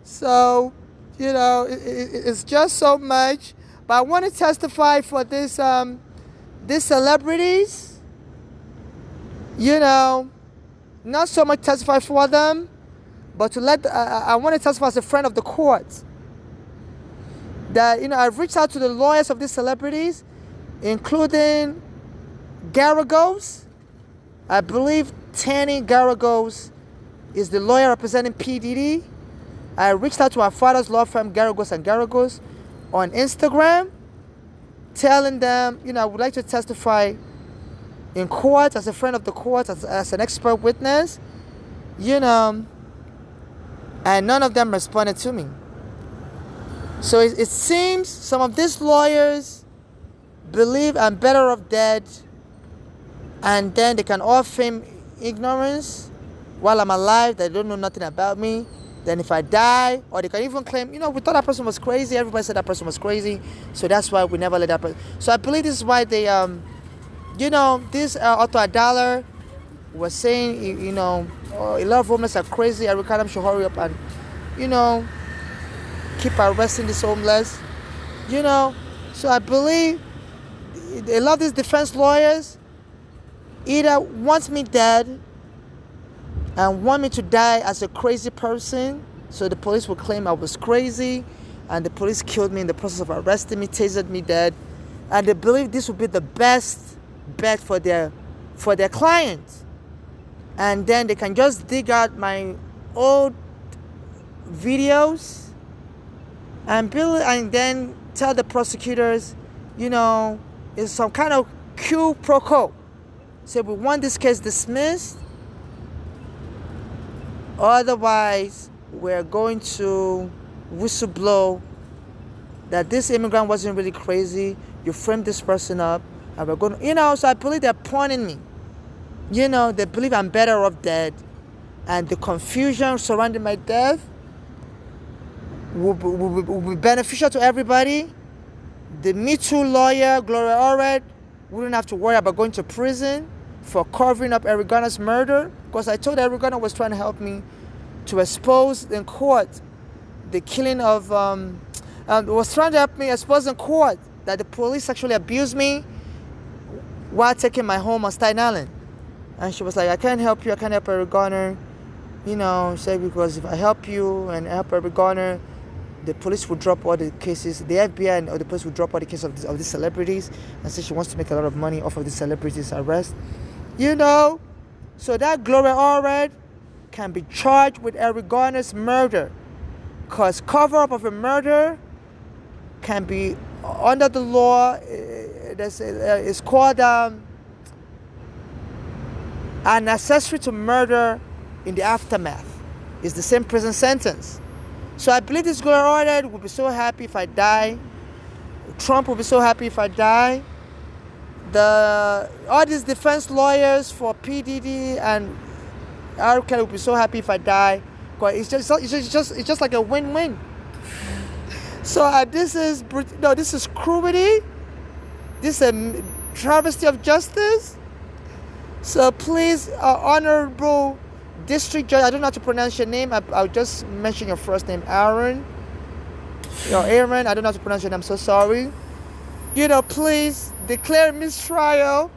So, it's just so much. But I want to testify for these celebrities. Not so much testify for them, but I want to testify as a friend of the court. That, I've reached out to the lawyers of these celebrities, including Garagos. I believe Tanny Garagos is the lawyer representing P. Diddy. I reached out to my father's law firm, Garagos and Garagos, on Instagram, telling them, I would like to testify in court as a friend of the court, as an expert witness, and none of them responded to me. So it seems some of these lawyers believe I'm better off dead, and then they can all feign ignorance while I'm alive. They don't know nothing about me. Then if I die, or they can even claim, we thought that person was crazy. Everybody said that person was crazy. So that's why we never let that person. So I believe this is why they, this Otto Adala was saying, a lot of homeless are crazy. Eric Adams should hurry up and, keep arresting these homeless. So I believe a lot of these defense lawyers either want me dead and want me to die as a crazy person, so the police will claim I was crazy, and the police killed me in the process of arresting me, tasered me dead, and they believe this would be the best bet for their clients. And then they can just dig out my old videos and then tell the prosecutors, it's some kind of quid pro quo. So we want this case dismissed. Otherwise, we're going to whistleblow that this immigrant wasn't really crazy. You framed this person up, and we're going to, so I believe they're pointing me. They believe I'm better off dead, and the confusion surrounding my death will be beneficial to everybody. The Me Too lawyer, Gloria Allred, wouldn't have to worry about going to prison for covering up Eric Garner's murder, because I told Eric Garner was trying to help me to expose in court the killing of, was trying to help me expose in court that the police sexually abused me while taking my home on Staten Island. And she was like, I can't help you, I can't help Eric Garner. She said, because if I help you and help Eric Garner, the police will drop all the cases, the FBI and the police will drop all the cases of these celebrities, and say she wants to make a lot of money off of these celebrities' arrest. So that Gloria Allred can be charged with Eric Garner's murder, because cover-up of a murder can be, under the law, it's called an accessory to murder in the aftermath. It's the same prison sentence. So I believe this Gloria Allred will be so happy if I die. Trump will be so happy if I die. All these defense lawyers for P. Diddy and R. Kelly will be so happy if I die. It's just like a win-win. So this is cruelty. This is a travesty of justice. So please, honorable district judge, I don't know how to pronounce your name. I'll just mention your first name, Aaron. Aaron, I don't know how to pronounce your name. I'm so sorry. Please declare mistrial.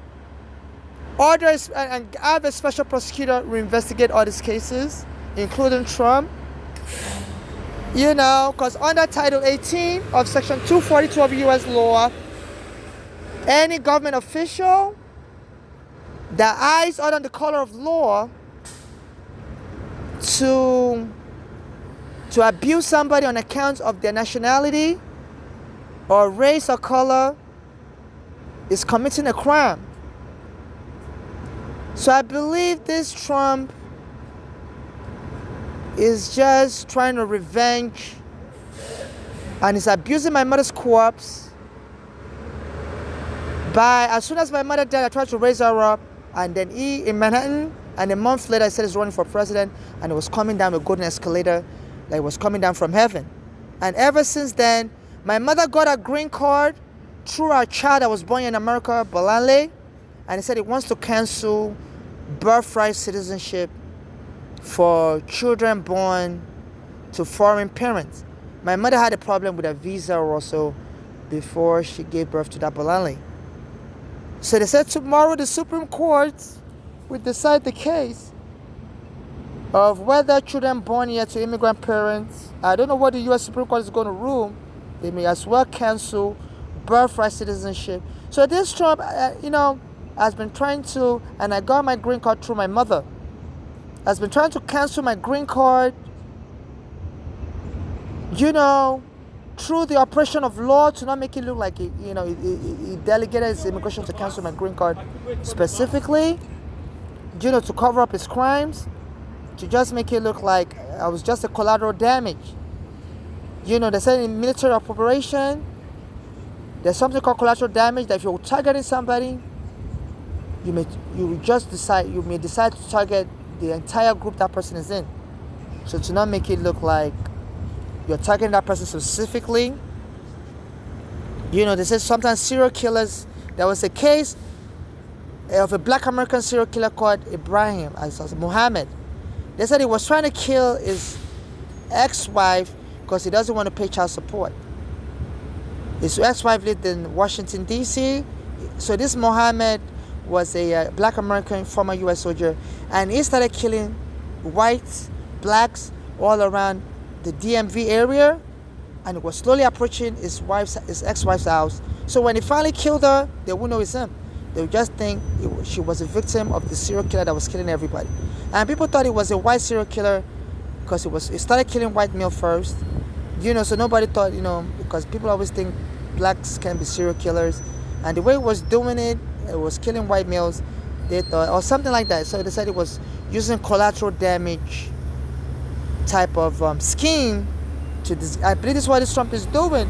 Order and have a special prosecutor investigate all these cases, including Trump. Because under Title 18 of Section 242 of U.S. law, any government official that eyes other than the color of law to abuse somebody on account of their nationality or race or color is committing a crime. So I believe this Trump is just trying to revenge, and is abusing my mother's corpse. As soon as my mother died, I tried to raise her up, and then in Manhattan, and a month later I said he's running for president, and it was coming down a golden escalator, like it was coming down from heaven. And ever since then, my mother got a green card through our child that was born in America, Bolanle, and he said he wants to cancel birthright citizenship for children born to foreign parents. My mother had a problem with a visa also before she gave birth to that Bolanle. So they said tomorrow the Supreme Court will decide the case of whether children born here to immigrant parents, I don't know what the U.S. Supreme Court is going to rule. They may as well cancel birthright citizenship. So this Trump, has been trying to, and I got my green card through my mother, has been trying to cancel my green card, through the oppression of law to not make it look like he delegated his immigration to cancel my green card specifically, to cover up his crimes, to just make it look like I was just a collateral damage. They said in military operation, there's something called collateral damage, that if you're targeting somebody, you may decide to target the entire group that person is in. So to not make it look like you're targeting that person specifically. They said sometimes serial killers, there was a case of a black American serial killer called Ibrahim, Muhammad. They said he was trying to kill his ex-wife because he doesn't want to pay child support. His ex-wife lived in Washington, D.C. So this Muhammad was a black American former U.S. soldier, and he started killing whites, blacks all around the DMV area, and he was slowly approaching his ex-wife's house. So when he finally killed her, they wouldn't know it's him. They would just think she was a victim of the serial killer that was killing everybody. And people thought he was a white serial killer because he started killing white male first. So nobody thought, because people always think blacks can be serial killers. And the way he was doing it, it was killing white males, they thought, or something like that. So they said it was using collateral damage type of scheme to this. I believe this is what this Trump is doing.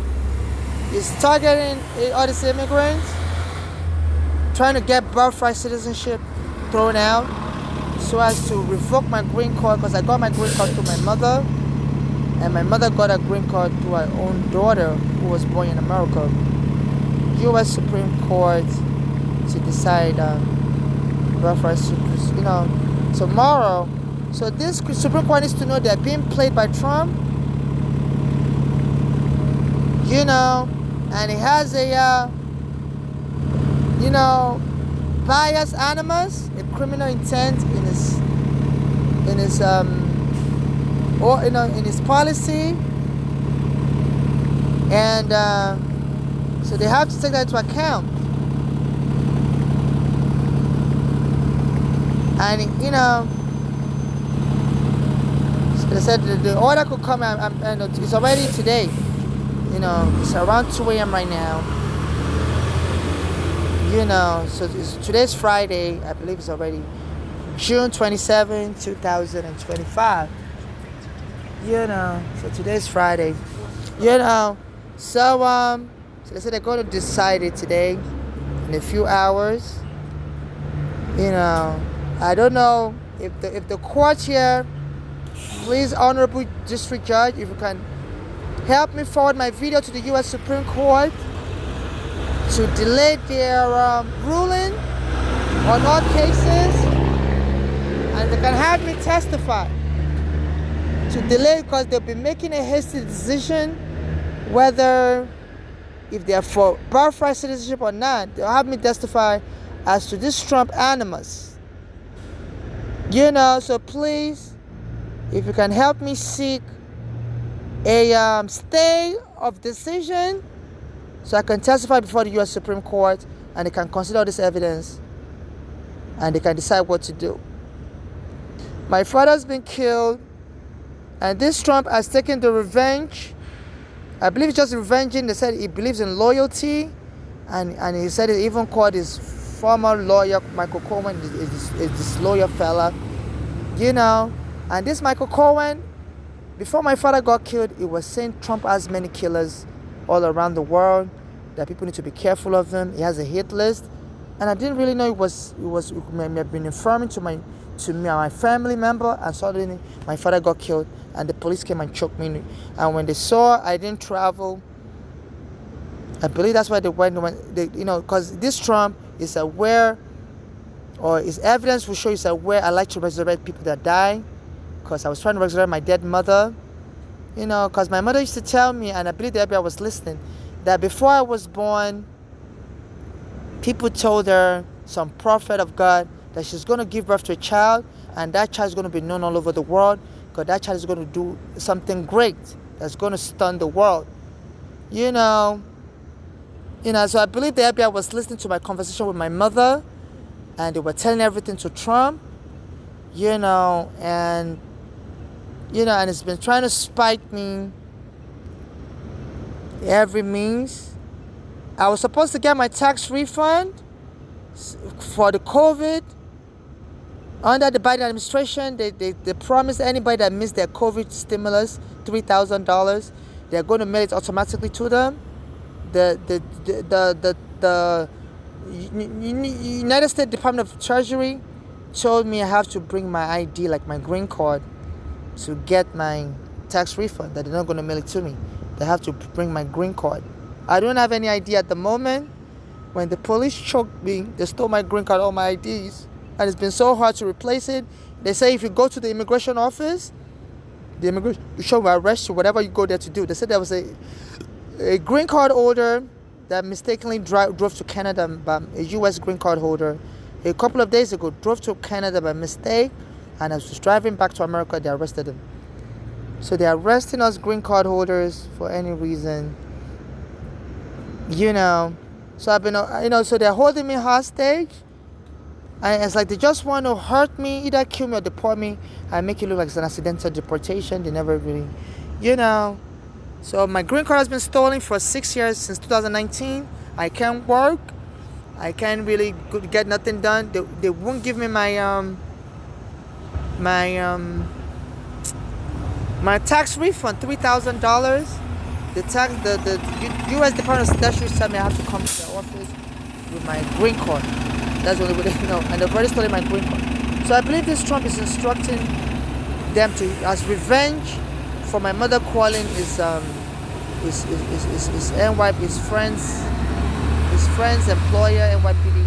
He's targeting all these immigrants, trying to get birthright citizenship thrown out so as to revoke my green card, because I got my green card through my mother, and my mother got a green card through her own daughter who was born in America. U.S. Supreme Court to decide birthright, tomorrow. So this Supreme Court needs to know they're being played by Trump, and he has a, bias animus, a criminal intent in his policy, and so they have to take that into account. And so they said the order could come, and it's already today. It's around 2 a.m. right now. So today's Friday. I believe it's already June 27, 2025. So today's Friday. So they said they're going to decide it today in a few hours. I don't know if the court here, please, Honorable District Judge, if you can help me forward my video to the U.S. Supreme Court to delay their ruling on all cases, and they can have me testify to delay, because they'll be making a hasty decision whether if they are for birthright citizenship or not. They'll have me testify as to this Trump animus. So please, if you can help me seek a stay of decision so I can testify before the U.S. Supreme Court, and they can consider all this evidence and they can decide what to do. My father's been killed, and this Trump has taken the revenge. I believe it's just revenging. They said he believes in loyalty, and he said he even called his former lawyer, Michael Cohen, is this lawyer fella. And this Michael Cohen, before my father got killed, he was saying Trump has many killers all around the world, that people need to be careful of him. He has a hit list. And I didn't really know it may have been informing to my family member, and suddenly my father got killed, and the police came and choked me. And when they saw I didn't travel, I believe that's why they went, because this Trump is aware, or his evidence will show he's aware I like to resurrect people that die, because I was trying to resurrect my dead mother, because my mother used to tell me, and I believe the FBI was listening, that before I was born, people told her, some prophet of God, that she's going to give birth to a child, and that child is going to be known all over the world, because that child is going to do something great that's going to stun the world. So I believe the FBI was listening to my conversation with my mother, and they were telling everything to Trump, and and it's been trying to spike me every means. I was supposed to get my tax refund for the COVID. Under the Biden administration, they promised anybody that missed their COVID stimulus $3,000, they're going to mail it automatically to them. The United States Department of Treasury told me I have to bring my ID, like my green card, to get my tax refund. That they're not going to mail it to me. They have to bring my green card. I don't have any ID at the moment. When the police choked me, they stole my green card, all my IDs, and it's been so hard to replace it. They say if you go to the immigration office, the immigration will arrest you, whatever you go there to do. They said there was a green card holder that mistakenly drove to Canada, a U.S. green card holder, a couple of days ago, drove to Canada by mistake, and as he was driving back to America, they arrested him. So they're arresting us green card holders for any reason, So I've been, so they're holding me hostage, and it's like they just want to hurt me, either kill me or deport me, and make it look like it's an accidental deportation. They never really, So my green card has been stolen for 6 years, since 2019. I can't work. I can't really get nothing done. They won't give me my tax refund, $3,000. The U.S. Department of Treasury said me I have to come to the office with my green card. That's the only way they know. And they've already stolen my green card. So I believe this Trump is instructing them to, as revenge for my mother calling his friends, employer, NYPD,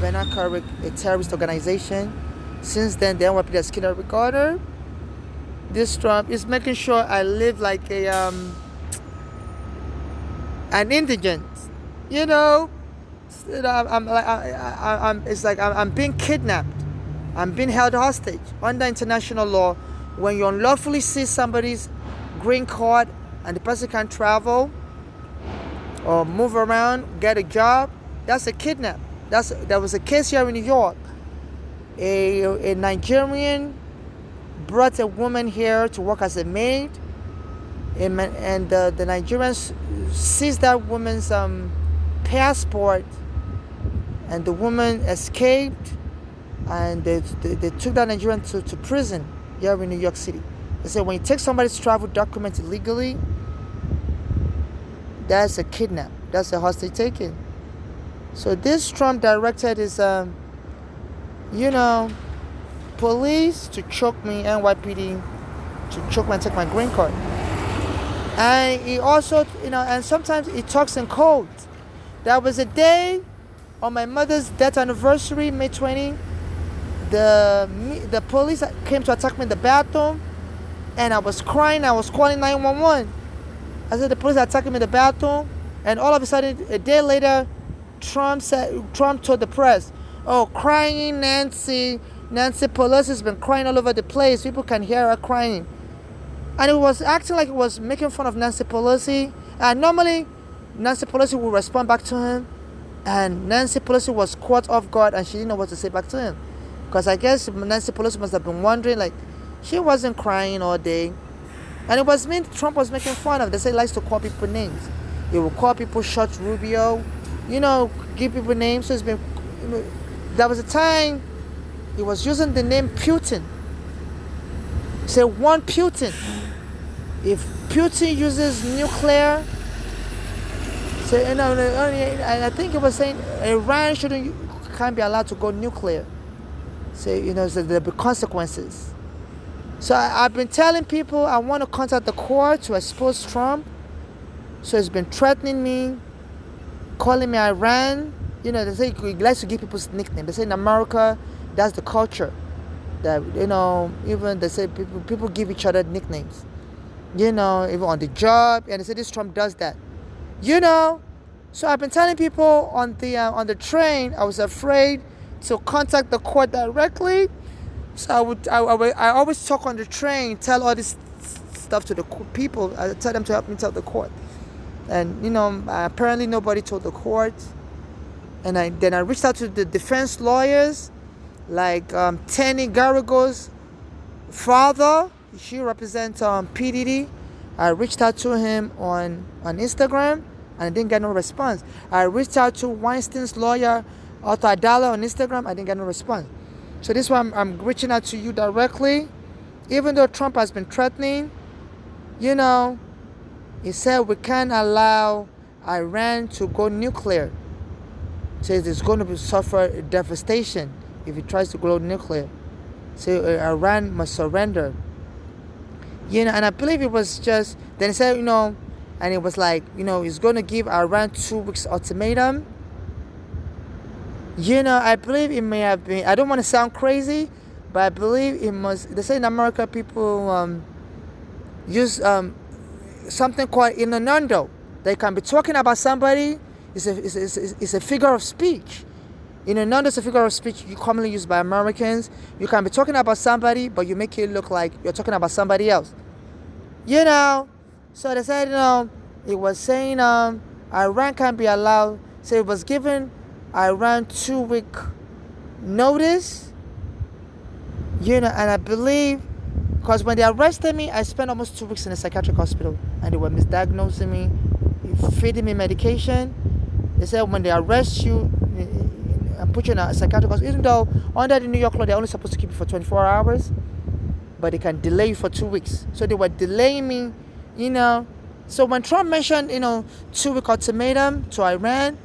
Bernard Carrick, a terrorist organization. Since then, the NYPD has killed her regard. This Trump is making sure I live like an indigent. I'm being kidnapped. I'm being held hostage under international law. When you unlawfully seize somebody's green card and the person can't travel or move around, get a job, that's a kidnap. There was a case here in New York. A Nigerian brought a woman here to work as a maid, and the Nigerians seized that woman's passport, and the woman escaped, and they took that Nigerian to prison here in New York City. They said when you take somebody's travel document illegally, that's a kidnap. That's a hostage taking. So this Trump directed his police to choke me, NYPD to choke me and take my green card. And he also, and sometimes he talks in code. There was a day on my mother's death anniversary, May 20, the police came to attack me in the bathroom, and I was crying. I was calling 911. I said the police are attacking me in the bathroom, and all of a sudden, a day later, Trump told the press, "Oh, crying Nancy Pelosi has been crying all over the place. People can hear her crying." And it was acting like it was making fun of Nancy Pelosi. And normally, Nancy Pelosi would respond back to him. And Nancy Pelosi was caught off guard, and she didn't know what to say back to him. Because I guess Nancy Pelosi must have been wondering, like, she wasn't crying all day. And it was me Trump was making fun of. They say he likes to call people names. He will call people Short Rubio, give people names. So it's been, there was a time he was using the name Putin. Say one Putin. If Putin uses nuclear, I think it was saying Iran can't be allowed to go nuclear. So there'll be consequences. So I've been telling people I want to contact the court to expose Trump. So he's been threatening me, calling me Iran. They say he likes to give people nicknames. They say in America, that's the culture. That even they say people give each other nicknames. Even on the job, and they say this Trump does that. So I've been telling people on the train, I was afraid to contact the court directly. So I always talk on the train, tell all this stuff to the people. I tell them to help me tell the court. And apparently nobody told the court. And then I reached out to the defense lawyers, like Tanny Garrigo's father. She represents PDD. I reached out to him on Instagram, and I didn't get no response. I reached out to Weinstein's lawyer, Arthur Adala, on Instagram. I didn't get no response. So this is why I'm reaching out to you directly. Even though Trump has been threatening, you know, he said we can't allow Iran to go nuclear. Says it's going to suffer devastation if he tries to go nuclear. So Iran must surrender. You know, and I believe it was just, then he said, you know, and it was like, you know, he's going to give Iran 2 weeks ultimatum. You know, I believe it may have been, I don't want to sound crazy, but I believe it must, they say in America people use something called innuendo. They can be talking about somebody. It's a figure of speech. Innuendo is a figure of speech commonly used by Americans. You can be talking about somebody, but you make it look like you're talking about somebody else. You know, so they said, you know, it was saying Iran can't be allowed. So it was given Iran 2-week notice. You know, and I believe, because when they arrested me, I spent almost 2 weeks in a psychiatric hospital, and they were misdiagnosing me, feeding me medication. They said when they arrest you and put you in a psychiatric hospital, even though under the New York law they're only supposed to keep you for 24 hours, but they can delay you for 2 weeks. So they were delaying me, you know. So when Trump mentioned, you know, 2-week ultimatum to Iran,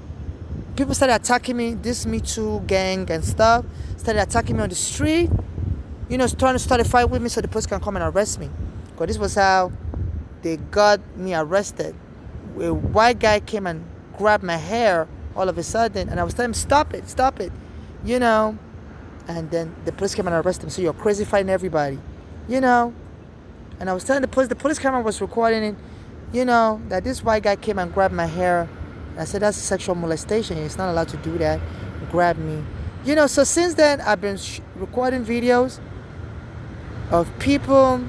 people started attacking me, this Me Too gang and stuff, started attacking me on the street, you know, trying to start a fight with me so the police can come and arrest me. Because this was how they got me arrested. A white guy came and grabbed my hair all of a sudden, and I was telling him, stop it, you know. And then the police came and arrested him. So you're crazy fighting everybody, you know. And I was telling the police camera was recording it, you know, that this white guy came and grabbed my hair. I said, that's sexual molestation. He's not allowed to do that. Grab me, you know. So since then, I've been recording videos of people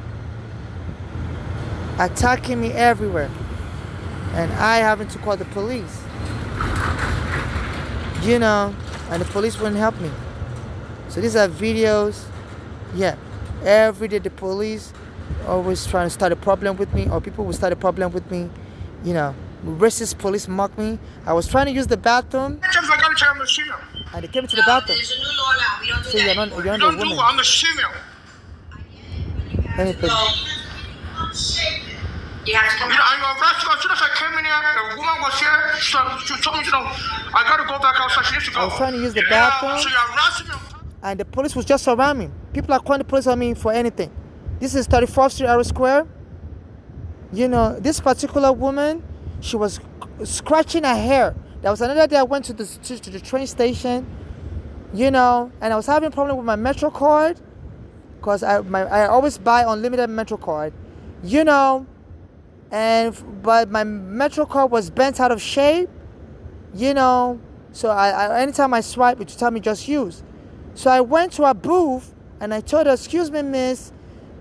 attacking me everywhere, and I having to call the police, you know, and the police wouldn't help me. So these are videos, yeah. Every day the police always trying to start a problem with me, or people will start a problem with me, you know. Racist police mock me. I was trying to use the bathroom, and they came into the bathroom. There's a new law now. We don't do So that you're not anymore. a Don't do woman. it. I'm a female. Let me put You have to come You know, out. I arrested her. As soon as I came in here, the woman was here. She told me, you know, I got to go back outside. She needs to go. I was trying to use the Yeah, bathroom. so you arrested me. and the police was just around me. People are calling the police on me for anything. This is 34th Street, Arrow Square. You know, this particular woman, she was scratching her hair. There was another day I went to the train station, you know, and I was having a problem with my Metro card, because I always buy unlimited Metro card, you know, but my Metro card was bent out of shape, you know, so I anytime I swipe, it would tell me just use. So I went to a booth and I told her, excuse me, miss,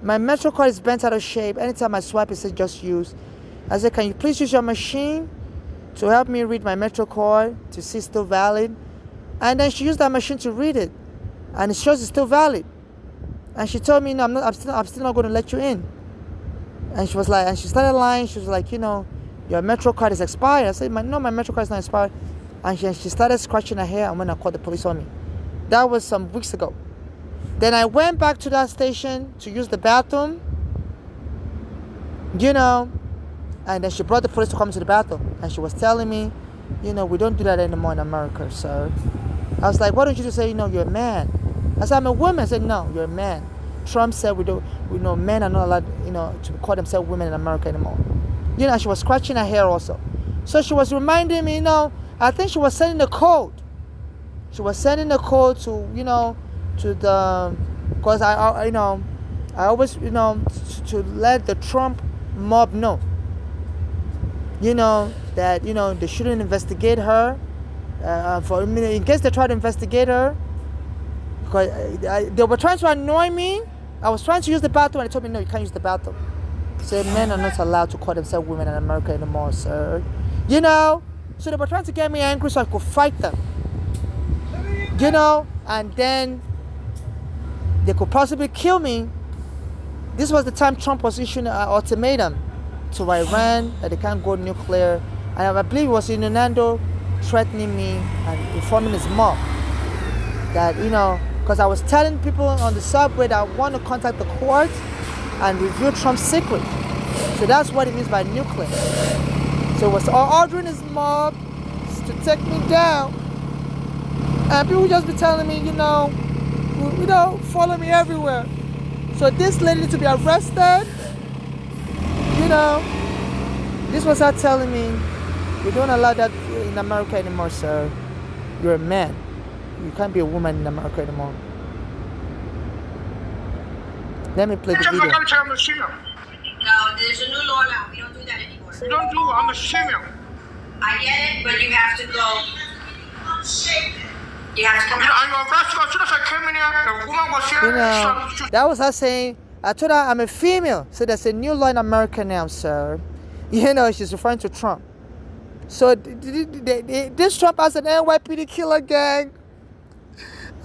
my Metro card is bent out of shape. Anytime I swipe, it says just use. I said, can you please use your machine to help me read my Metro card to see it's still valid? And then she used that machine to read it, and it shows it's still valid. And she told me, no, I'm still not going to let you in. And she was like, and she started lying. She was like, you know, your Metro card is expired. I said, no, my Metro card is not expired. And she started scratching her hair, and when I called the police on me. That was some weeks ago. Then I went back to that station to use the bathroom, you know, and then she brought the police to come to the bathroom, and she was telling me, you know, we don't do that anymore in America, sir. I was like, why don't you just say, you know, you're a man? I said, I'm a woman. I said, no, you're a man. Trump said we know men are not allowed, you know, to call themselves women in America anymore. You know, she was scratching her hair also. So she was reminding me, you know, I think she was sending the code. She was sending the code to, you know, to the, because I you know, I always, you know, to let the Trump mob know, you know, that, you know, they shouldn't investigate her, for, in case they try to investigate her, because they were trying to annoy me. I was trying to use the bathroom, and they told me, no, you can't use the bathroom. Say men are not allowed to call themselves women in America anymore, sir. You know, so they were trying to get me angry so I could fight them. you know, and then they could possibly kill me. This was the time Trump was issuing an ultimatum to Iran that they can't go nuclear. And I believe it was Fernando threatening me and informing his mom that, you know, because I was telling people on the subway that I want to contact the court and reveal Trump's secret. So that's what it means by nuclear. So it was ordering his mob to take me down. And people just be telling me, you know, follow me everywhere. So this lady needs to be arrested. You know, this was her telling me, we don't allow that in America anymore, sir. You're a man. You can't be a woman in America anymore. Let me play the video. No, there's a new law now. We don't do that anymore. You don't do it. I'm a female. I get it, but you have to go. You have to come out. You know, that was her saying, I told her I'm a female. So there's a new law in America now, sir. You know, she's referring to Trump. So this Trump has an NYPD killer gang.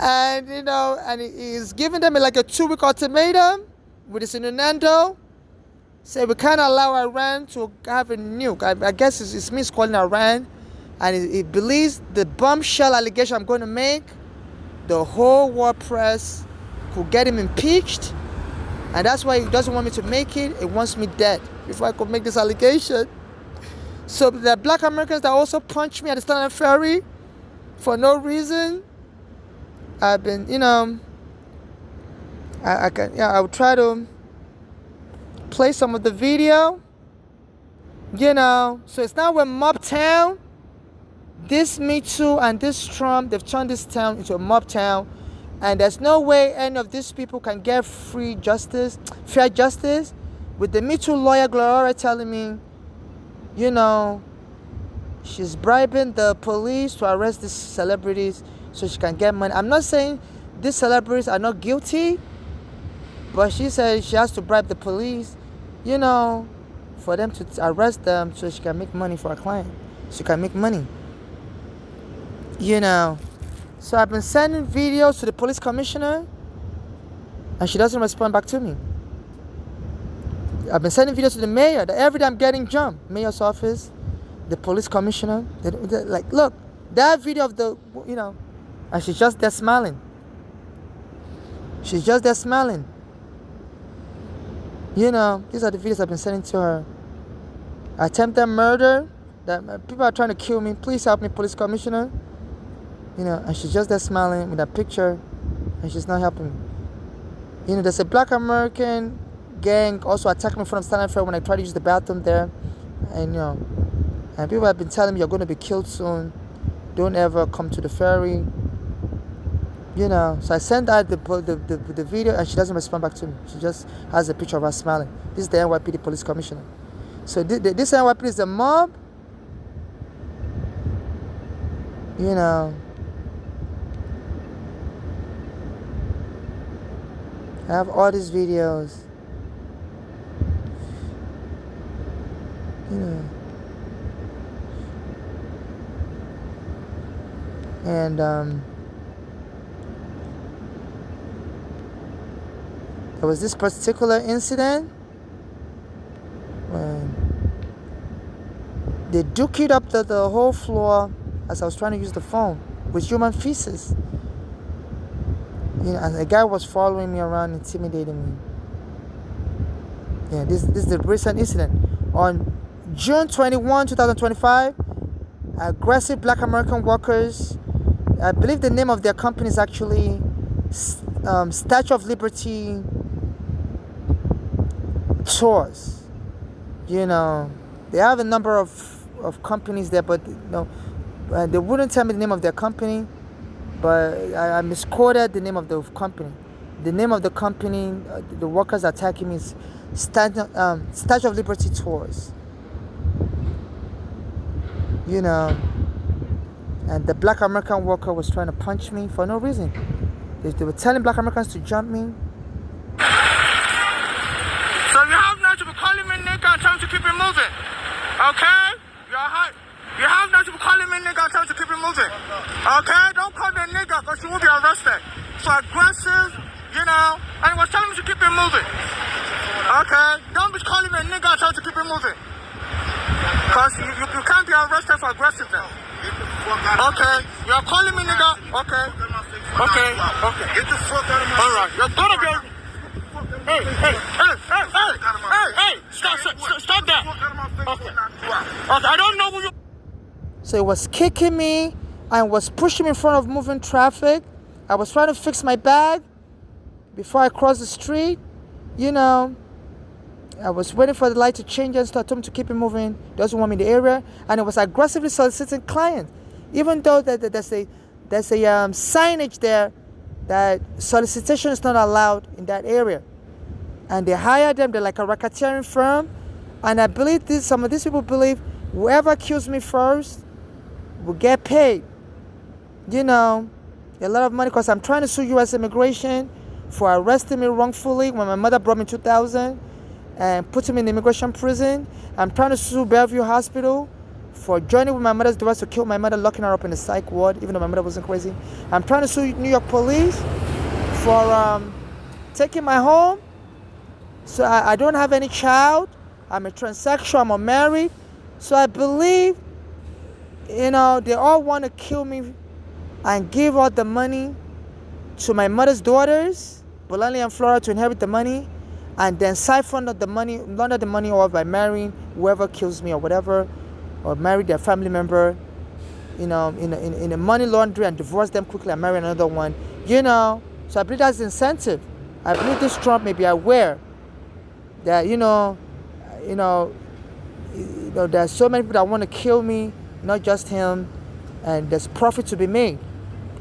And, you know, and he's giving them like a 2-week ultimatum with this Fernando. Say we can't allow Iran to have a nuke. I guess it's me calling Iran. And he believes the bombshell allegation I'm going to make, the whole world press could get him impeached. And that's why he doesn't want me to make it. He wants me dead before I could make this allegation. So the black Americans that also punched me at the Standard Ferry for no reason, I've been, you know, I would try to play some of the video, you know. So it's now we're mob town. This Me Too and this Trump, they've turned this town into a mob town. And there's no way any of these people can get fair justice, with the Me Too lawyer Gloria telling me, you know, she's bribing the police to arrest these celebrities so she can get money. I'm not saying these celebrities are not guilty, but she said she has to bribe the police, you know, for them to arrest them so she can make money for her client. She can make money. You know. So I've been sending videos to the police commissioner and she doesn't respond back to me. I've been sending videos to the mayor. Every day I'm getting jumped. Mayor's office, the police commissioner. They're like, look, that video of the, you know, and she's just there smiling. She's just there smiling. You know, these are the videos I've been sending to her. Attempted murder. That people are trying to kill me. Please help me, police commissioner. You know, and she's just there smiling with that picture, and she's not helping me. You know, there's a black American gang also attacked me in front of Standard Fair when I tried to use the bathroom there. And, you know, and people have been telling me you're going to be killed soon. Don't ever come to the ferry. You know, so I sent out the video and she doesn't respond back to me. She just has a picture of her smiling. This is the NYPD police commissioner. So this NYPD is the mob. You know, I have all these videos. You know. And there was this particular incident when they duked up the whole floor as I was trying to use the phone with human feces. You know, and a guy was following me around, intimidating me. Yeah, this is the recent incident. On June 21, 2025, aggressive black American workers, I believe the name of their company is actually Statue of Liberty Tours. You know, they have a number of companies there, but you know, they wouldn't tell me the name of their company, but I misquoted the name of the company. The name of the company, the workers attacking me is Statue of Liberty Tours. You know, and the black American worker was trying to punch me for no reason. They were telling black Americans to jump me. So you have not to be calling me nigga and trying to keep it moving. Okay? You have not to be calling me nigga and trying to keep it moving. Okay? Don't call me nigga because you you can't be arrested for aggressiveness. Okay, you're calling me nigga. Okay. Get the fuck out of my. All right, you're gonna be. Hey! Stop that. Okay, I don't know who you. So he was kicking me and was pushing me in front of moving traffic. I was trying to fix my bag before I crossed the street. You know, I was waiting for the light to change and start. I told him to keep it moving. He doesn't want me in the area. And it was aggressively soliciting clients. Even though there's a signage there that solicitation is not allowed in that area. And they hire them. They're like a racketeering firm. And I believe some of these people believe whoever kills me first will get paid. You know, a lot of money because I'm trying to sue U.S. Immigration for arresting me wrongfully when my mother brought me in 2000 and put me in the immigration prison. I'm trying to sue Bellevue Hospital for joining with my mother's device to kill my mother, locking her up in the psych ward, even though my mother wasn't crazy. I'm trying to sue New York police for taking my home. So I don't have any child. I'm a transsexual. I'm unmarried. So I believe, you know, they all want to kill me and give all the money to my mother's daughters, Bolani and Flora, to inherit the money, and then siphon the money, launder the money off by marrying whoever kills me or whatever, or marry their family member, you know, in a money laundry and divorce them quickly and marry another one, you know. So I believe that's the incentive. I believe this Trump may be aware that, you know, there's so many people that want to kill me, not just him, and there's profit to be made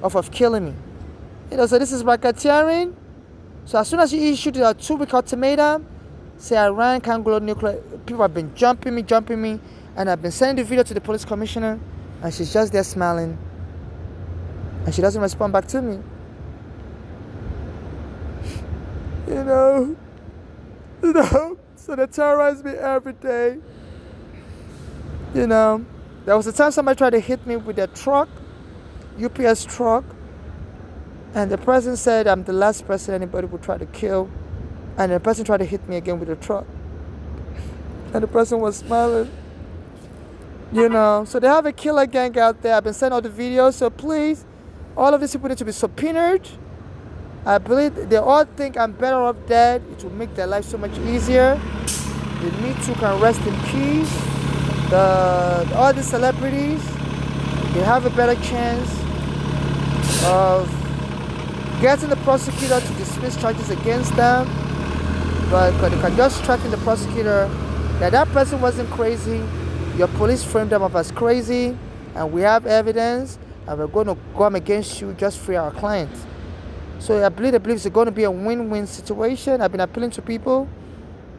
off of killing me. You know, so this is racketeering. So as soon as you issued a 2-week ultimatum, say Iran can't go nuclear, people have been jumping me, and I've been sending the video to the police commissioner, and she's just there smiling, and she doesn't respond back to me. You know, so they terrorize me every day. You know, there was a time somebody tried to hit me with their truck, UPS truck, and the person said I'm the last person anybody would try to kill, and the person tried to hit me again with a truck, and the person was smiling. You know, so they have a killer gang out there. I've been sending all the videos, so please, all of these people need to be subpoenaed. I believe they all think I'm better off dead. It will make their life so much easier. The Me Too can rest in peace. All the celebrities, they have a better chance of getting the prosecutor to dismiss charges against them. But they can just threaten the prosecutor that person wasn't crazy. Your police framed them up as crazy, and we have evidence, and we're going to come against you just for our clients. So I believe it's going to be a win-win situation. I've been appealing to people,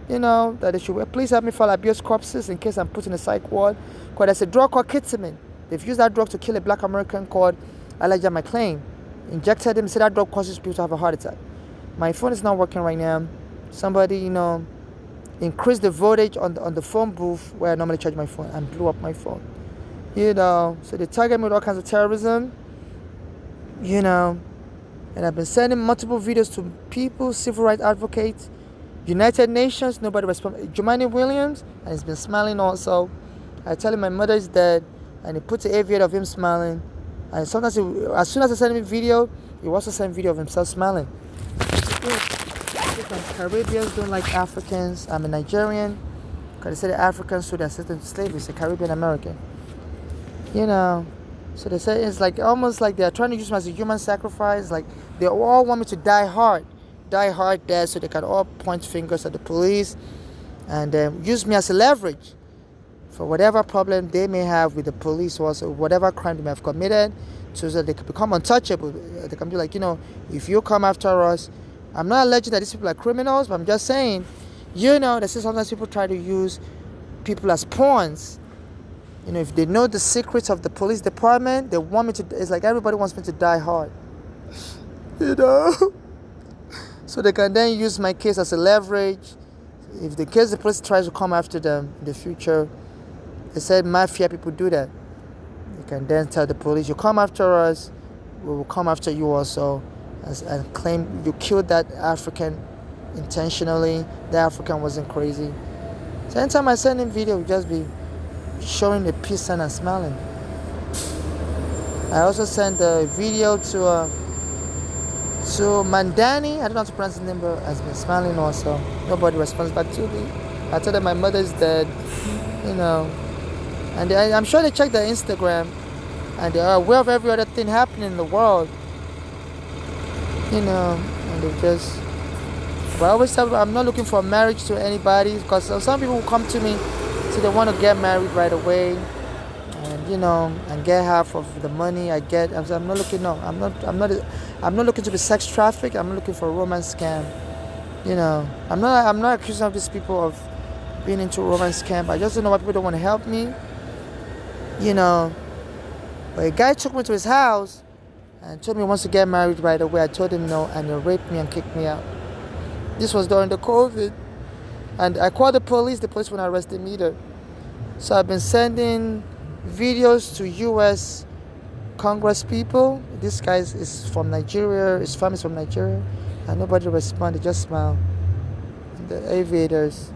you know, that they should please help me file abuse corpses in case I'm put in a psych ward. Because there's a drug called ketamine. They've used that drug to kill a black American called Elijah McClain. Injected him, said that drug causes people to have a heart attack. My phone is not working right now. Somebody, you know, increased the voltage on the phone booth where I normally charge my phone and blew up my phone. You know, so they target me with all kinds of terrorism, you know. And I've been sending multiple videos to people, civil rights advocates, United Nations, nobody responds. Jumaane Williams, and he's been smiling also. I tell him my mother is dead, and he puts a video of him smiling. And sometimes, as soon as I send him a video, he also sends video of himself smiling. Caribbeans don't like Africans. I'm a Nigerian. Because they say the Africans should assist in slavery. It's a Caribbean American. You know. So they say it's like almost like they're trying to use me as a human sacrifice. Like they all want me to die hard there, so they can all point fingers at the police and use me as a leverage for whatever problem they may have with the police or whatever crime they may have committed, so that they can become untouchable. They can be like, you know, if you come after us, I'm not alleging that these people are criminals, but I'm just saying, you know, that sometimes people try to use people as pawns. You know, if they know the secrets of the police department, they want me to, it's like everybody wants me to die hard. You know? So they can then use my case as a leverage. If the case the police tries to come after them in the future, they said mafia people do that. You can then tell the police, you come after us, we will come after you also, and claim you killed that African intentionally. The African wasn't crazy. So anytime I send him video, it would just be showing a peace sign and smiling. I also sent a video to Mandani. I don't know how to pronounce his name, but has been smiling also. Nobody responds back to me. I told them my mother is dead, you know. And I'm sure they check their Instagram, and they are aware of every other thing happening in the world, you know. And they just. But I always tell them I'm not looking for marriage to anybody, because some people will come to me, so they want to get married right away, and you know, and get half of the money I get. I'm not looking. No, I'm not looking to be sex trafficked. I'm looking for a romance scam. You know, I'm not accusing of these people of being into a romance scam. I just don't know why people don't want to help me. You know, but a guy took me to his house and told me he wants to get married right away. I told him no, and he raped me and kicked me out. This was during the COVID, and I called the police. The police wouldn't arrest me either. So I've been sending videos to U.S. Congress people. This guy is from Nigeria. His family's from Nigeria, and nobody responded. Just smile. The aviators.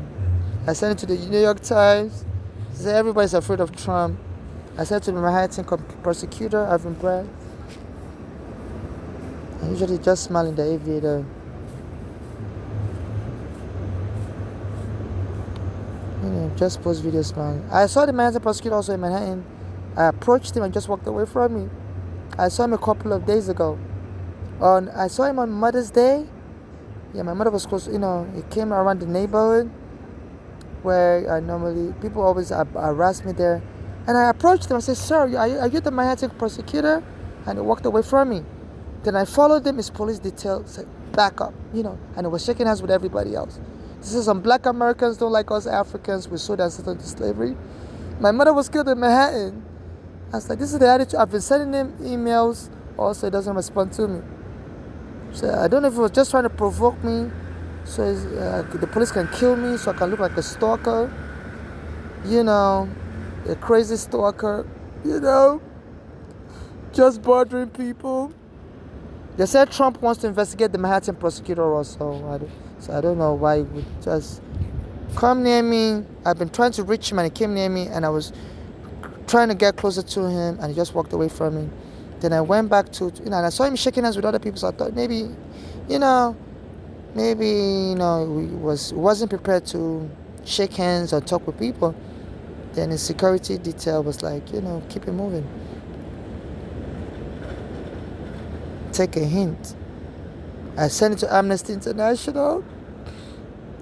I sent it to the New York Times. Said everybody's afraid of Trump. I sent it to the Manhattan prosecutor, Ivan Bragg. I usually just smile in the aviator. You know, just post video smiling. I saw the Manhattan prosecutor also in Manhattan. I approached him and just walked away from me. I saw him a couple of days ago. I saw him on Mother's Day. Yeah, my mother was close. You know, he came around the neighborhood where I normally, people always harass me there. And I approached him. I said, "Sir, are you the Manhattan prosecutor?" And he walked away from me. Then I followed him. His police detail said, "Back up," you know, and he was shaking hands with everybody else. This is some black Americans don't like us Africans. We sold ourselves to slavery. My mother was killed in Manhattan. I was like, this is the attitude. I've been sending him emails. Also, he doesn't respond to me. So I don't know if he was just trying to provoke me, so the police can kill me, so I can look like a stalker. You know, a crazy stalker. You know, just bothering people. They said Trump wants to investigate the Manhattan prosecutor also. So I don't know why he would just come near me. I've been trying to reach him and he came near me, and I was trying to get closer to him and he just walked away from me. Then I went back to, you know, and I saw him shaking hands with other people, so I thought maybe he wasn't prepared to shake hands or talk with people. Then his security detail was like, you know, keep it moving. Take a hint. I sent it to Amnesty International.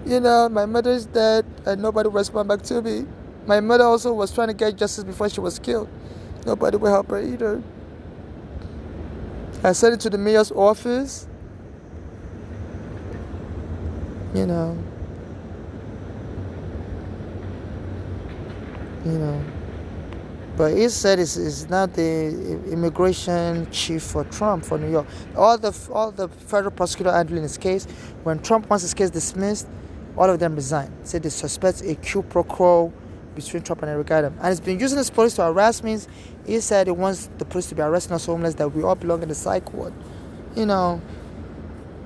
You know, my mother is dead and nobody will respond back to me. My mother also was trying to get justice before she was killed. Nobody will help her either. I sent it to the mayor's office. You know. But he said it's not the immigration chief for Trump for New York. All the federal prosecutor handling his case, when Trump wants his case dismissed, all of them resign. Said they suspect a quid pro quo between Trump and Eric Adams. And he's been using his police to harass me. He said he wants the police to be arresting us homeless, that we all belong in the psych ward. You know.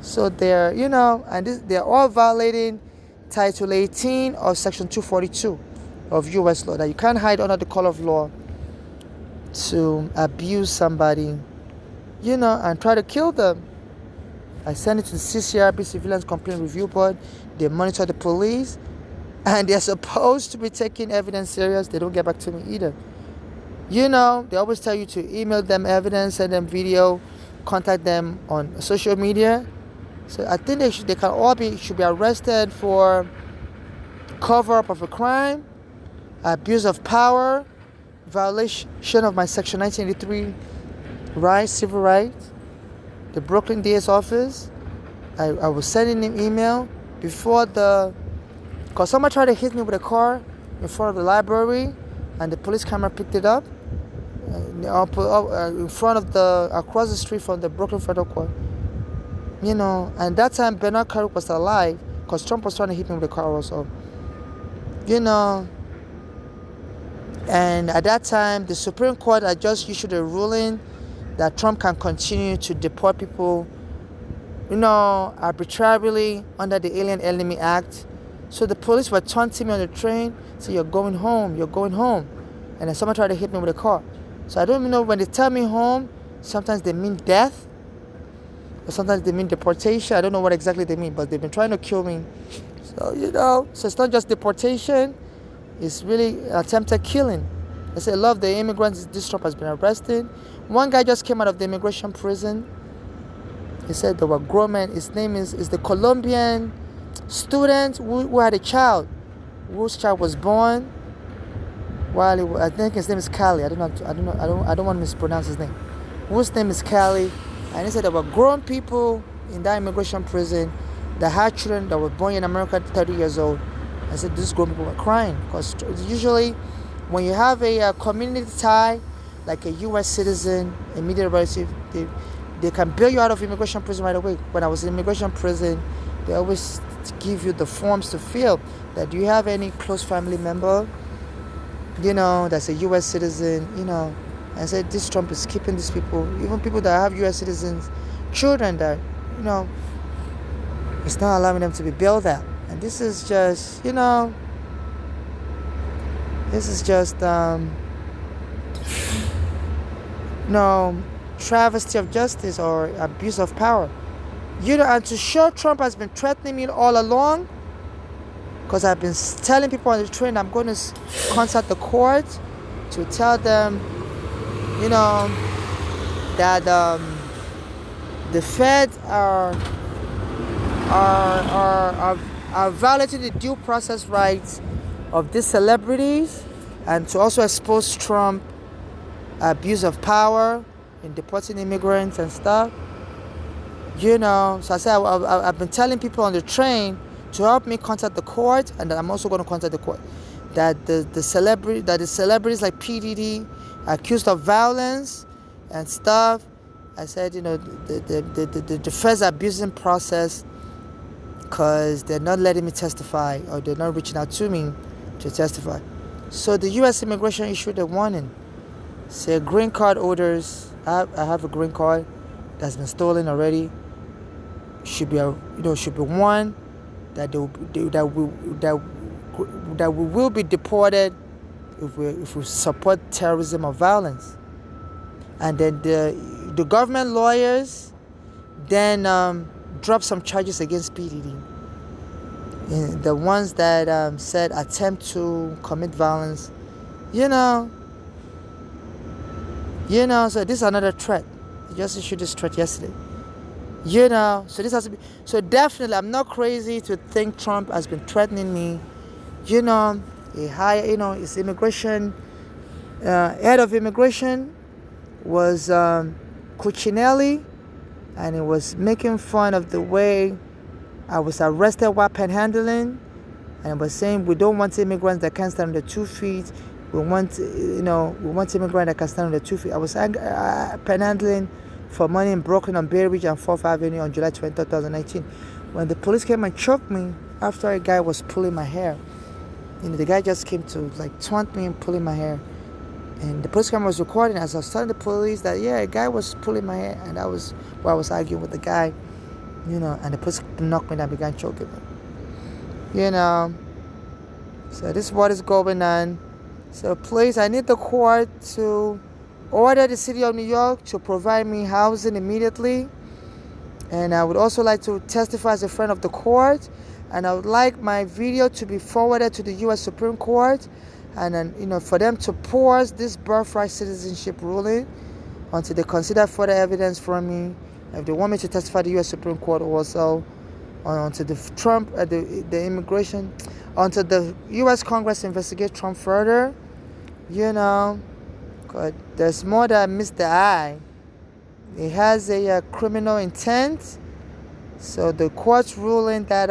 So they're, you know, and they're all violating Title 18 of Section 242 of U.S. law, that you can't hide under the color of law to abuse somebody, you know, and try to kill them. I sent it to the CCRB, Civilians Complaint Review Board. They monitor the police, and they're supposed to be taking evidence serious. They don't get back to me either. You know, they always tell you to email them evidence, send them video, contact them on social media. So I think they should be arrested for cover-up of a crime, abuse of power, violation of my Section 1983 rights, civil rights. The Brooklyn DA's office, I was sending him email before because someone tried to hit me with a car in front of the library, and the police camera picked it up in front of across the street from the Brooklyn Federal Court. You know, and that time Bernard Caruc was alive, because Trump was trying to hit me with a car also. You know, and at that time, the Supreme Court had just issued a ruling that Trump can continue to deport people, you know, arbitrarily under the Alien Enemy Act. So the police were taunting me on the train, so you're going home. and then someone tried to hit me with a car. So I don't even know, when they tell me home, sometimes they mean death, or sometimes they mean deportation. I don't know what exactly they mean, but they've been trying to kill me. So, so it's not just deportation, it's really attempted killing. I say a lot of the immigrants this Trump has been arrested. One guy just came out of the immigration prison. He said there were grown men. His name is the Colombian student who had a child, whose child was born while I think his name is Cali. I don't want to mispronounce his name. Whose name is Cali, and he said there were grown people in that immigration prison that had children that were born in America at 30 years old. I said these grown people were crying because usually when you have a community tie, like a U.S. citizen, immediate relative, they can bail you out of immigration prison right away. When I was in immigration prison, they always give you the forms to fill. That do you have any close family member, that's a U.S. citizen, I said this Trump is keeping these people, even people that have U.S. citizens, children that, it's not allowing them to be bailed out. And this is just, travesty of justice or abuse of power. And to show Trump has been threatening me all along, because I've been telling people on the train I'm going to contact the court to tell them, that the feds are violating the due process rights of these celebrities, and to also expose Trump abuse of power in deporting immigrants and stuff. So I said I've been telling people on the train to help me contact the court, and that I'm also going to contact the court. That the celebrities like P. Diddy accused of violence and stuff. I said, the feds are abusing process because they're not letting me testify, or they're not reaching out to me to testify. So the U.S. immigration issued a warning. Say green card holders, I have a green card that's been stolen already. Should be warned that we will be deported if we support terrorism or violence. And then the government lawyers then dropped some charges against P. Diddy. The ones that said attempt to commit violence, so this is another threat. He just issued this threat yesterday. So this has to be, so definitely I'm not crazy to think Trump has been threatening me. His immigration, head of immigration was Cuccinelli, and he was making fun of the way I was arrested while panhandling, and was saying we don't want immigrants that can't stand on their 2 feet. We want immigrants that can stand on their 2 feet. I was panhandling for money in Brooklyn on Bay Ridge and 4th Avenue on July 20, 2019. When the police came and choked me after a guy was pulling my hair. The guy just came to taunt me and pulling my hair. And the police camera was recording as I was telling the police that, a guy was pulling my hair. And that was where I was arguing with the guy, and the police knocked me and I began choking me. So this is what is going on. So please, I need the court to order the city of New York to provide me housing immediately. And I would also like to testify as a friend of the court. And I would like my video to be forwarded to the U.S. Supreme Court. And then, for them to pause this birthright citizenship ruling until they consider further evidence from me. If they want me to testify to the U.S. Supreme Court also, until the Trump, the immigration, until the U.S. Congress investigate Trump further, God, there's more that meets the eye. It has a criminal intent. So the court's ruling that,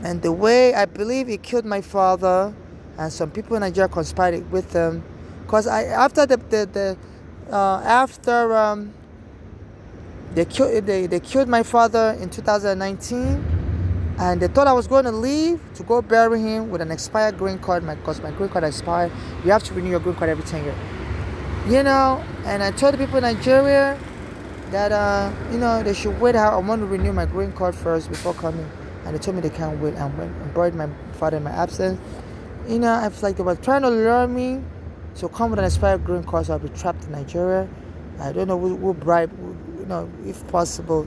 and the way I believe he killed my father, and some people in Nigeria conspired with him, because after they killed my father in 2019, and they thought I was going to leave to go bury him with an expired green card, because my green card expired. You have to renew your green card every 10 years. And I told the people in Nigeria that they should wait. I want to renew my green card first before coming. And they told me they can't wait, and went and buried my father in my absence. You know, it's like they were trying to lure me to come with an expired green card, so I'll be trapped in Nigeria. I don't know who bribed, you know, if possible,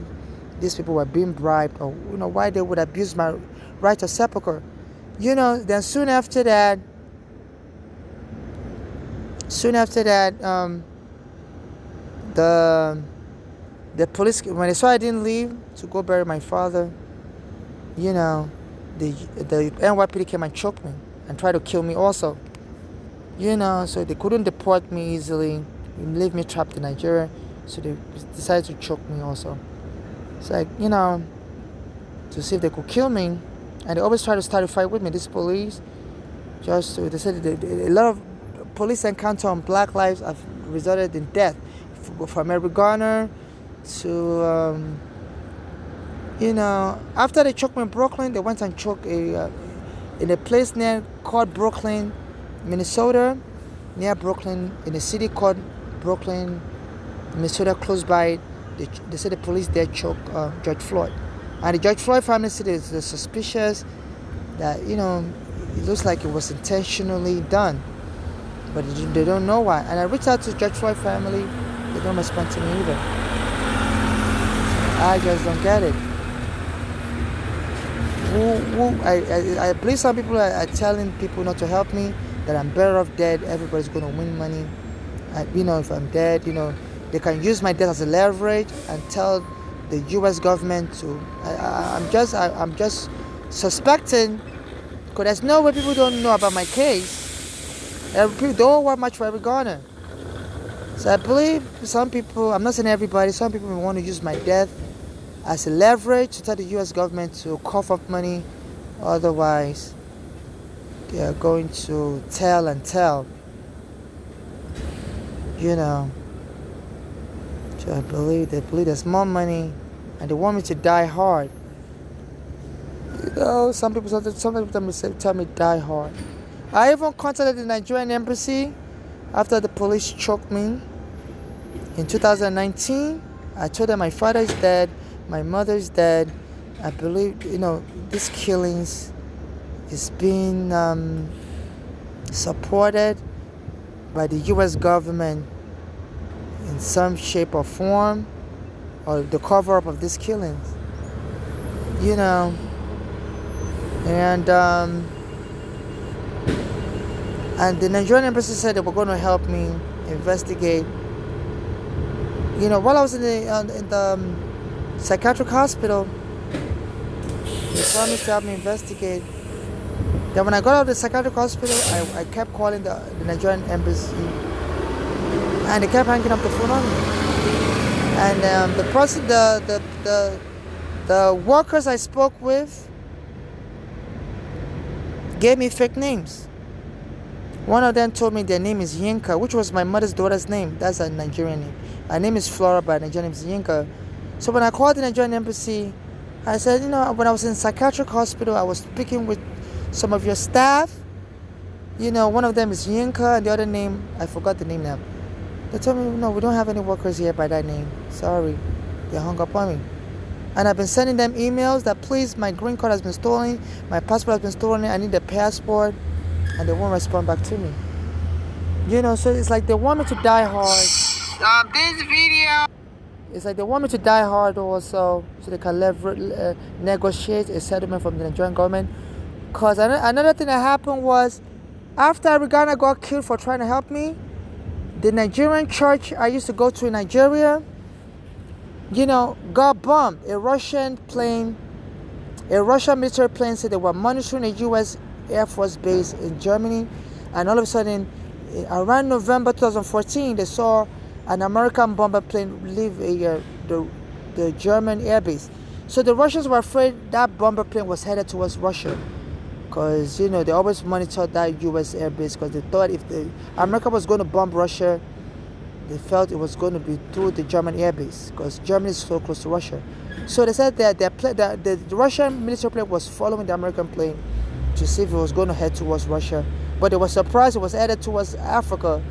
these people were being bribed, or you know, why they would abuse my right to sepulcher. You know, then soon after that, the police, when they saw I didn't leave to go bury my father, you know, the NYPD came and choked me and tried to kill me also. You know, so they couldn't deport me easily, leave me trapped in Nigeria, so they decided to choke me also. It's like, you know, to see if they could kill me, and they always try to start a fight with me, this police. Just to, they said a lot of police encounter on Black lives have resulted in death, from Eric Garner to, you know, after they choked me in Brooklyn, they went and choked in a place called Brooklyn, Minnesota, near Brooklyn, in a city called Brooklyn, Minnesota, close by. They said the police there choked George Floyd. And the George Floyd family said they're suspicious that, you know, it looks like it was intentionally done. But they don't know why. And I reached out to George Floyd family, they don't respond to me either. I just don't get it. I believe some people are telling people not to help me, that I'm better off dead, everybody's going to win money. You know, if I'm dead, you know, they can use my death as a leverage and tell the U.S. government to. I'm just suspecting, because there's no way people don't know about my case. People don't want much for Eric Garner. So I believe some people, I'm not saying everybody, some people may want to use my death as a leverage to tell the U.S. government to cough up money. Otherwise, they are going to tell and tell. You know. So I believe they believe there's more money, and they want me to die hard. You know, some people tell me die hard. I even contacted the Nigerian embassy after the police choked me in 2019. I told them my father is dead, my mother is dead. I believe, you know, these killings is being supported by the U.S. government in some shape or form, or the cover-up of these killings. You know, and the Nigerian embassy said they were going to help me investigate. You know, while I was in the psychiatric hospital, they promised to help me investigate. Then when I got out of the psychiatric hospital, I kept calling the Nigerian embassy, and they kept hanging up the phone on me. And the workers I spoke with gave me fake names. One of them told me their name is Yinka, which was my mother's daughter's name. That's a Nigerian name. Her name is Flora, but her Nigerian name is Yinka. So when I called the Nigerian embassy, I said, you know, when I was in psychiatric hospital, I was speaking with some of your staff. You know, one of them is Yinka, and the other name, I forgot the name now. They told me, no, we don't have any workers here by that name. Sorry. They hung up on me. And I've been sending them emails that, please, my green card has been stolen, my passport has been stolen, I need a passport, and they won't respond back to me. You know, so it's like they want me to die hard. Stop this video. It's like they want me to die hard also, so they can negotiate a settlement from the Nigerian government. Because another thing that happened was, after Eric Garner got killed for trying to help me, the Nigerian church I used to go to in Nigeria, you know, got bombed. A Russian military plane said they were monitoring a U.S. Air Force base in Germany, and all of a sudden, around November 2014, they saw an American bomber plane leave the German air base. So the Russians were afraid that bomber plane was headed towards Russia, because, you know, they always monitored that U.S. air base, because they thought if America was going to bomb Russia, they felt it was going to be through the German air base, because Germany is so close to Russia. So they said that the Russian military plane was following the American plane to see if it was going to head towards Russia, but they were surprised it was headed towards Africa.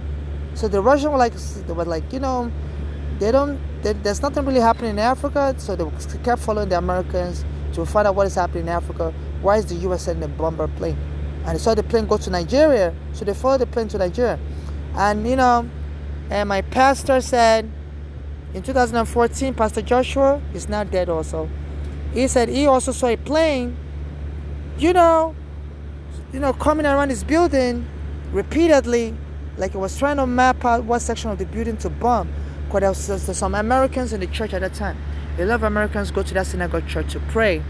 So the Russians were like, you know, there's nothing really happening in Africa, so they kept following the Americans to find out what is happening in Africa. Why is the U.S. sending a bomber plane? and they saw the plane go to Nigeria, so they followed the plane to Nigeria. And and my pastor said in 2014, Pastor Joshua is now dead also. He said he also saw a plane, coming around his building repeatedly, like it was trying to map out what section of the building to bomb. Because there was some Americans in the church at that time. A lot of Americans go to that synagogue church to pray.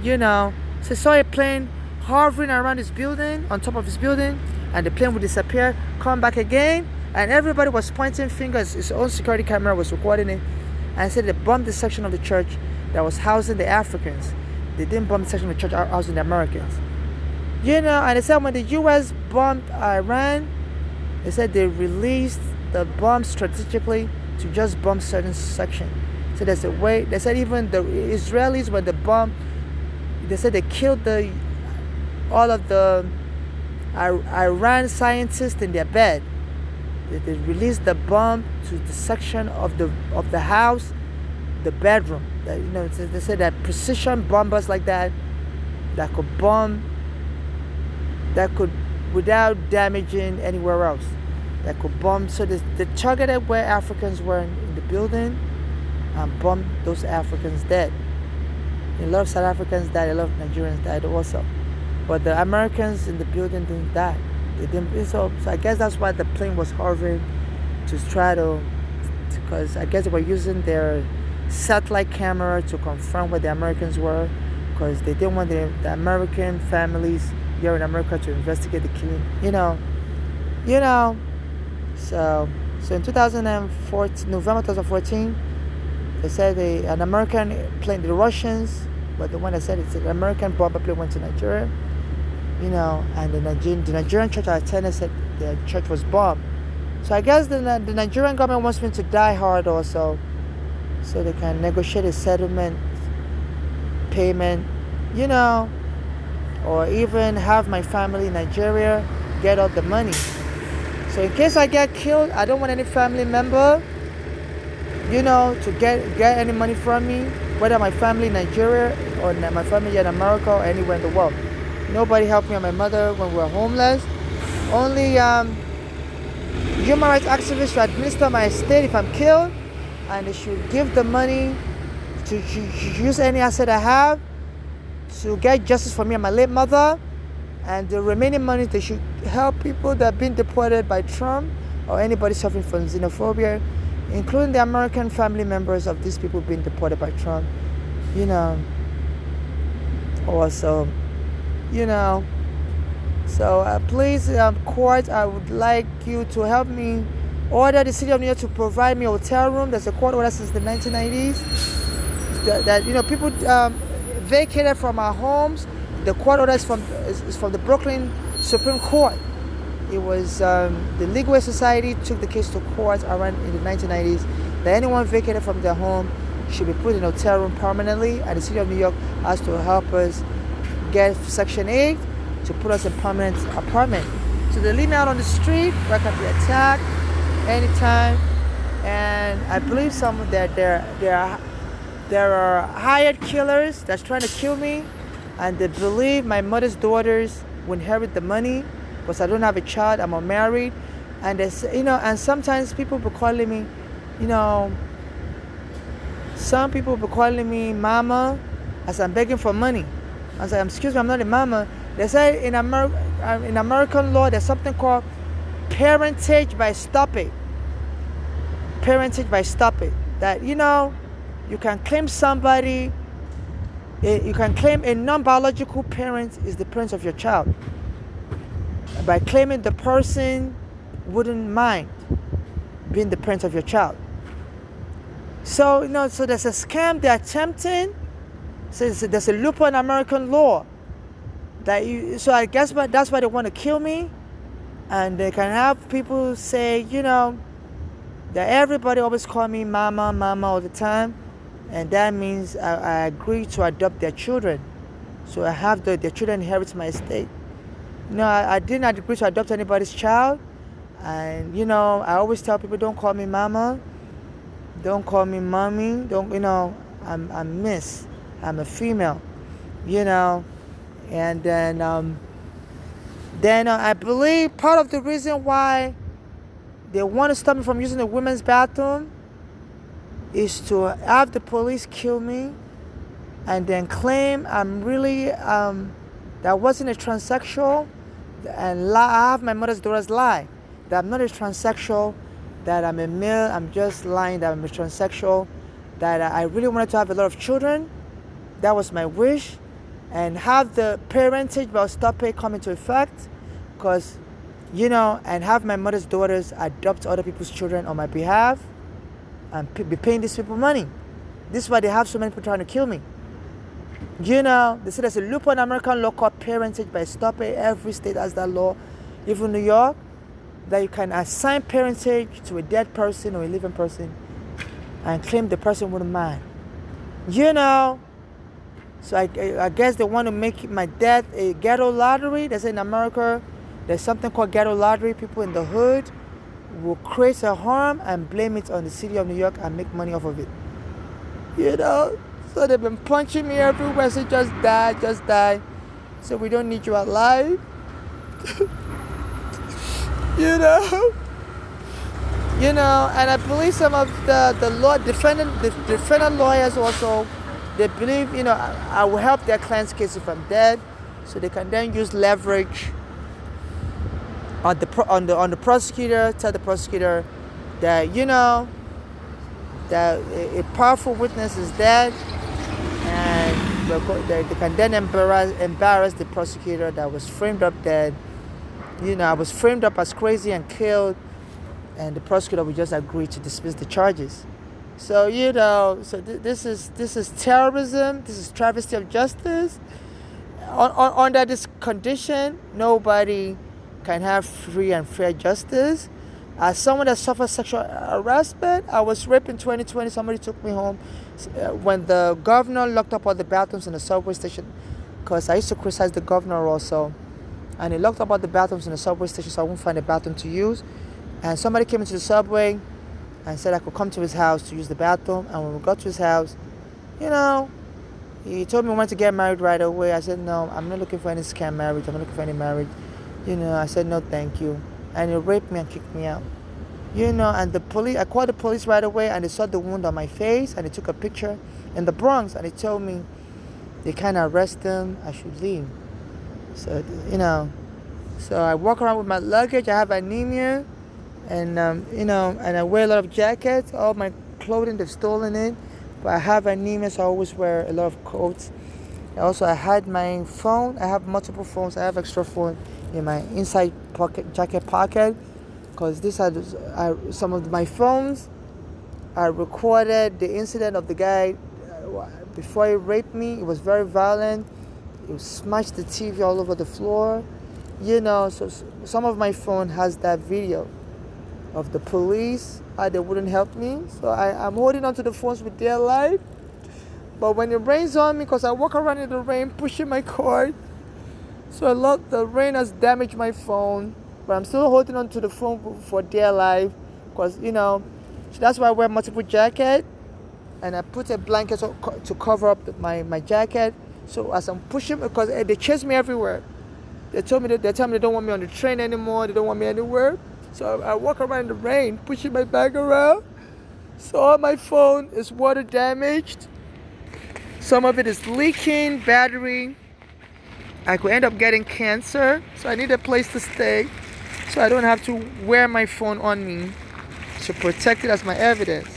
So he saw a plane hovering around his building, on top of his building, and the plane would disappear, come back again, and everybody was pointing fingers. His own security camera was recording it, and said they bombed the section of the church that was housing the Africans. They didn't bomb the section of the church housing the Americans. And they said when the U.S. bombed Iran, they said they released the bombs strategically to just bomb certain section. So there's a way. They said even the Israelis, when they bombed, they said they killed all of the Iran scientists in their bed. They released the bomb to the section of the house, the bedroom. They said that precision bombers like that could bomb, that could, without damaging anywhere else, that could bomb. So they targeted where Africans were in the building and bombed those Africans dead. A lot of South Africans died, a lot of Nigerians died also. But the Americans in the building didn't die. They didn't. So I guess that's why the plane was hovering, to try because I guess they were using their satellite camera to confirm where the Americans were, because they didn't want the American families here in America to investigate the killing. So in 2014, November 2014, they said an American plane, the Russians, but the one that said it's an American bomber plane went to Nigeria. And the Nigerian church I attended said the church was bombed. So I guess the Nigerian government wants me to die hard also, so they can negotiate a settlement payment, or even have my family in Nigeria get all the money. So in case I get killed, I don't want any family member, to get any money from me, whether my family in Nigeria or my family here in America or anywhere in the world. Nobody helped me and my mother when we were homeless. Only human rights activists should administer my estate if I'm killed, and they should give the money to use any asset I have to get justice for me and my late mother, and the remaining money they should help people that have been deported by Trump or anybody suffering from xenophobia, including the American family members of these people being deported by Trump. Also, so please, court, I would like you to help me order the city of New York to provide me a hotel room. There's a court order since the 1990s that people vacated from our homes. The court order is from the Brooklyn Supreme Court. It was the Legal Aid Society took the case to court around in the 1990s that anyone vacated from their home should be put in a hotel room permanently, and the city of New York has to help us get Section 8 to put us in permanent apartment. So they leave me out on the street where I can be attacked anytime, and I believe some of that there are hired killers that's trying to kill me, and they believe my mother's daughters will inherit the money because I don't have a child, I'm unmarried, and they say, and sometimes people be calling me, some people be calling me mama as I'm begging for money. I say, excuse me, I'm not a mama. They say in American law there's something called parentage by stoppage. Parentage by stoppage. That you can claim somebody. You can claim a non-biological parent is the parent of your child. By claiming the person wouldn't mind being the parent of your child. So so there's a scam they're attempting. So there's a loophole in American law so I guess that's why they want to kill me, and they can have people say, that everybody always call me mama all the time, and that means I agree to adopt their children, so I have their children inherit my estate. I didn't agree to adopt anybody's child, and I always tell people, don't call me mama, don't call me mommy, I'm miss. I'm a female, and then Then I believe part of the reason why they want to stop me from using the women's bathroom is to have the police kill me and then claim I'm really that I wasn't a transsexual, and I have my mother's daughter's lie that I'm not a transsexual, that I'm a male. I'm just lying that I'm a transsexual, that I really wanted to have a lot of children. That was my wish, and have the parentage bill stop it come into effect, because and have my mother's daughters adopt other people's children on my behalf and be paying these people money. This is why they have so many people trying to kill me. They say there's a loophole in American law called parentage by stop it. Every state has that law, even New York, that you can assign parentage to a dead person or a living person and claim the person wouldn't mind. So I guess they want to make my death a ghetto lottery. They say in America, there's something called ghetto lottery. People in the hood will create a harm and blame it on the city of New York and make money off of it. So they've been punching me everywhere. Say, just die, just die. So we don't need you alive. And I believe some of the law defendant lawyers also, they believe I will help their client's case if I'm dead, so they can then use leverage on the prosecutor. Tell the prosecutor that that a powerful witness is dead, and they can then embarrass the prosecutor that was framed up dead. I was framed up as crazy and killed, and the prosecutor would just agree to dismiss the charges. So this is terrorism. This is travesty of justice. Under this condition, nobody can have free and fair justice. As someone that suffered sexual harassment, I was raped in 2020. Somebody took me home when the governor locked up all the bathrooms in the subway station, because I used to criticize the governor also. And he locked up all the bathrooms in the subway station so I wouldn't find a bathroom to use. And somebody came into the subway and said I could come to his house to use the bathroom. And when we got to his house, he told me he wanted to get married right away. I said, no, I'm not looking for any scam marriage. I'm not looking for any marriage. I said, no, thank you. And he raped me and kicked me out. And the police, I called the police right away, and they saw the wound on my face, and they took a picture in the Bronx, and they told me they can't arrest him, I should leave. So, so I walk around with my luggage. I have anemia, and, and I wear a lot of jackets. All my clothing, they've stolen it. But I have anemia, so I always wear a lot of coats. Also, I had my phone. I have multiple phones. I have extra phone in my inside jacket pocket, because these are some of my phones. I recorded the incident of the guy before he raped me. It was very violent. He smashed the TV all over the floor. So some of my phone has that video of the police. They wouldn't help me. So I'm holding onto the phones with their life. But when it rains on me, because I walk around in the rain pushing my cord, so the rain has damaged my phone. But I'm still holding onto the phone for dear life, because so that's why I wear multiple jackets, and I put a blanket to cover up my jacket. So as I'm pushing, because they chase me everywhere. They tell me they don't want me on the train anymore. They don't want me anywhere. So I walk around in the rain, pushing my bag around. So all my phone is water damaged. Some of it is leaking, battery. I could end up getting cancer. So I need a place to stay, so I don't have to wear my phone on me, to protect it as my evidence.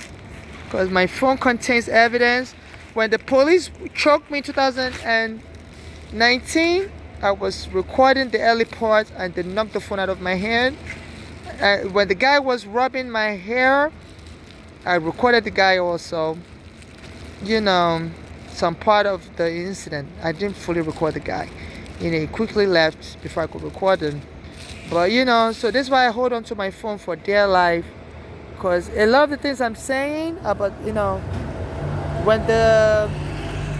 Because my phone contains evidence. When the police choked me in 2019, I was recording the early part, and they knocked the phone out of my hand. When the guy was rubbing my hair, I recorded the guy also. Some part of the incident. I didn't fully record the guy. He quickly left before I could record him. But so this is why I hold on to my phone for dear life, because a lot of the things I'm saying about when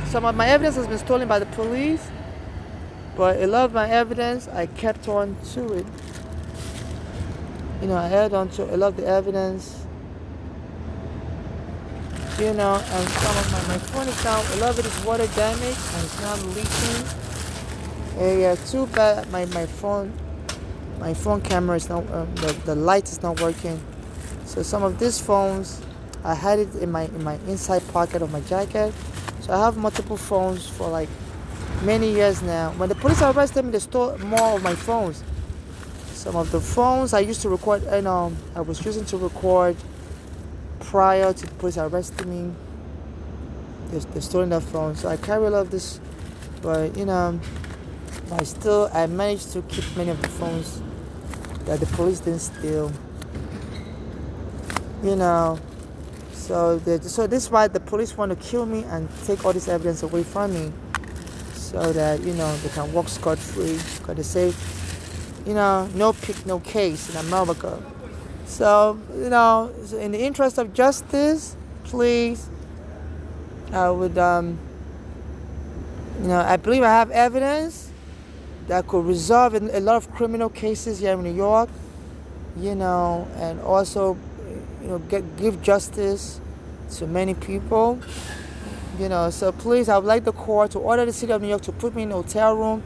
some of my evidence has been stolen by the police, but a lot of my evidence I kept on to it. I held on to a lot of the evidence. And some of my phone is now, a lot of it is water damage and it's now leaking. Yeah, too bad my phone my phone camera is not, the light is not working. So some of these phones, I had it in my inside pocket of my jacket. So I have multiple phones for like many years now. When the police arrested me, they stole more of my phones. Some of the phones I used to record, I was using to record prior to the police arresting me. They're stolen that phone. So I carry a lot of this, but I managed to keep many of the phones that the police didn't steal. So this is why the police want to kill me and take all this evidence away from me, so that they can walk scot-free. Because they say, no pick, no case in America. So so in the interest of justice, please, I would I believe I have evidence that could resolve a lot of criminal cases here in New York, and also give justice to many people. So please, I would like the court to order the city of New York to put me in a hotel room,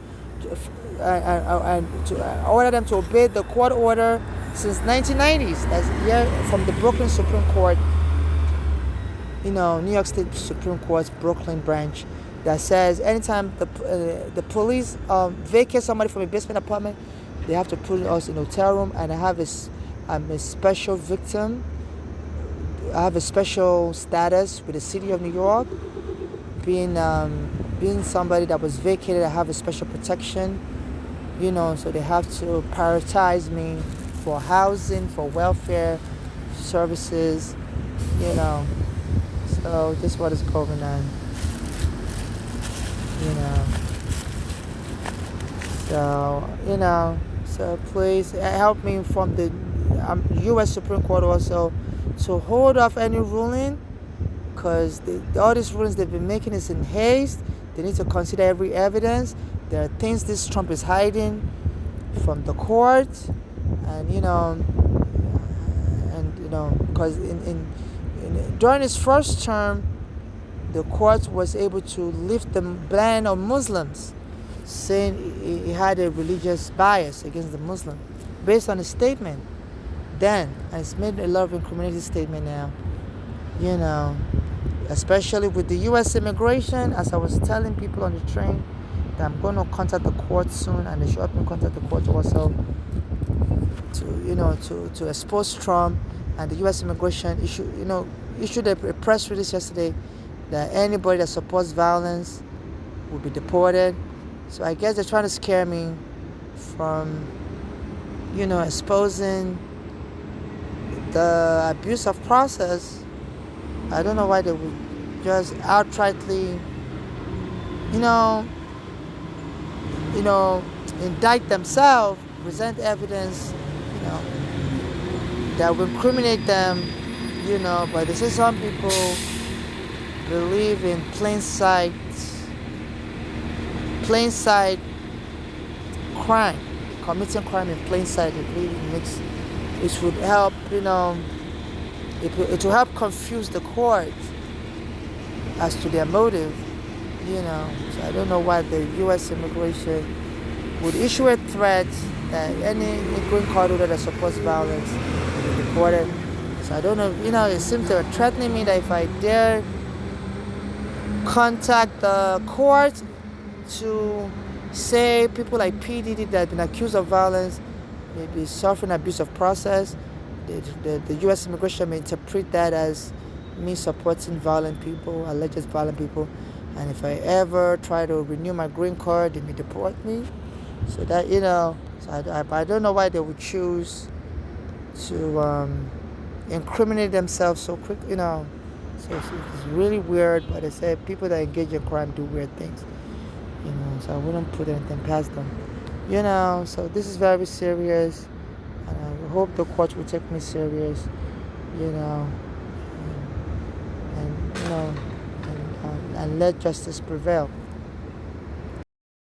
and to order them to obey the court order since 1990s. That's here from the Brooklyn Supreme Court, New York State Supreme Court's Brooklyn branch, that says anytime the police vacate somebody from a basement apartment, they have to put us in a hotel room. And I'm a special victim. I have a special status with the city of New York, being somebody that was vacated. I have a special protection, so they have to prioritize me for housing, for welfare services, So this is what is going on, So please help me from the U.S. Supreme Court also to hold off any ruling, because all these rulings they've been making is in haste. They need to consider every evidence. There are things this Trump is hiding from the court, and because during his first term, the court was able to lift the ban on Muslims, saying he had a religious bias against the Muslim, based on a statement then, and it's made a lot of incriminating statement now, especially with the U.S. immigration. As I was telling people on the train, that I'm going to contact the court soon, and they should help me contact the court also to expose Trump. And the U.S. immigration issued a press release yesterday that anybody that supports violence will be deported. So I guess they're trying to scare me from, exposing the abuse of process. I don't know why they would just outrightly, indict themselves, present evidence, that will incriminate them, but they say some people believe in plain sight crime, committing crime in plain sight. They believe it would help, it will help confuse the court as to their motive, So I don't know why the U.S. immigration would issue a threat that any green card holder that supports violence will be deported. So I don't know, it seems they were threatening me that if I dare contact the court to say people like P. Diddy that have been accused of violence may be suffering abuse of process, the U.S. immigration may interpret that as me supporting violent people, alleged violent people, and if I ever try to renew my green card, they may deport me. So that, so I don't know why they would choose to incriminate themselves so quick, So it's really weird, but they say people that engage in crime do weird things, So I wouldn't put anything past them, So this is very serious, and I hope the court will take me serious, and let justice prevail.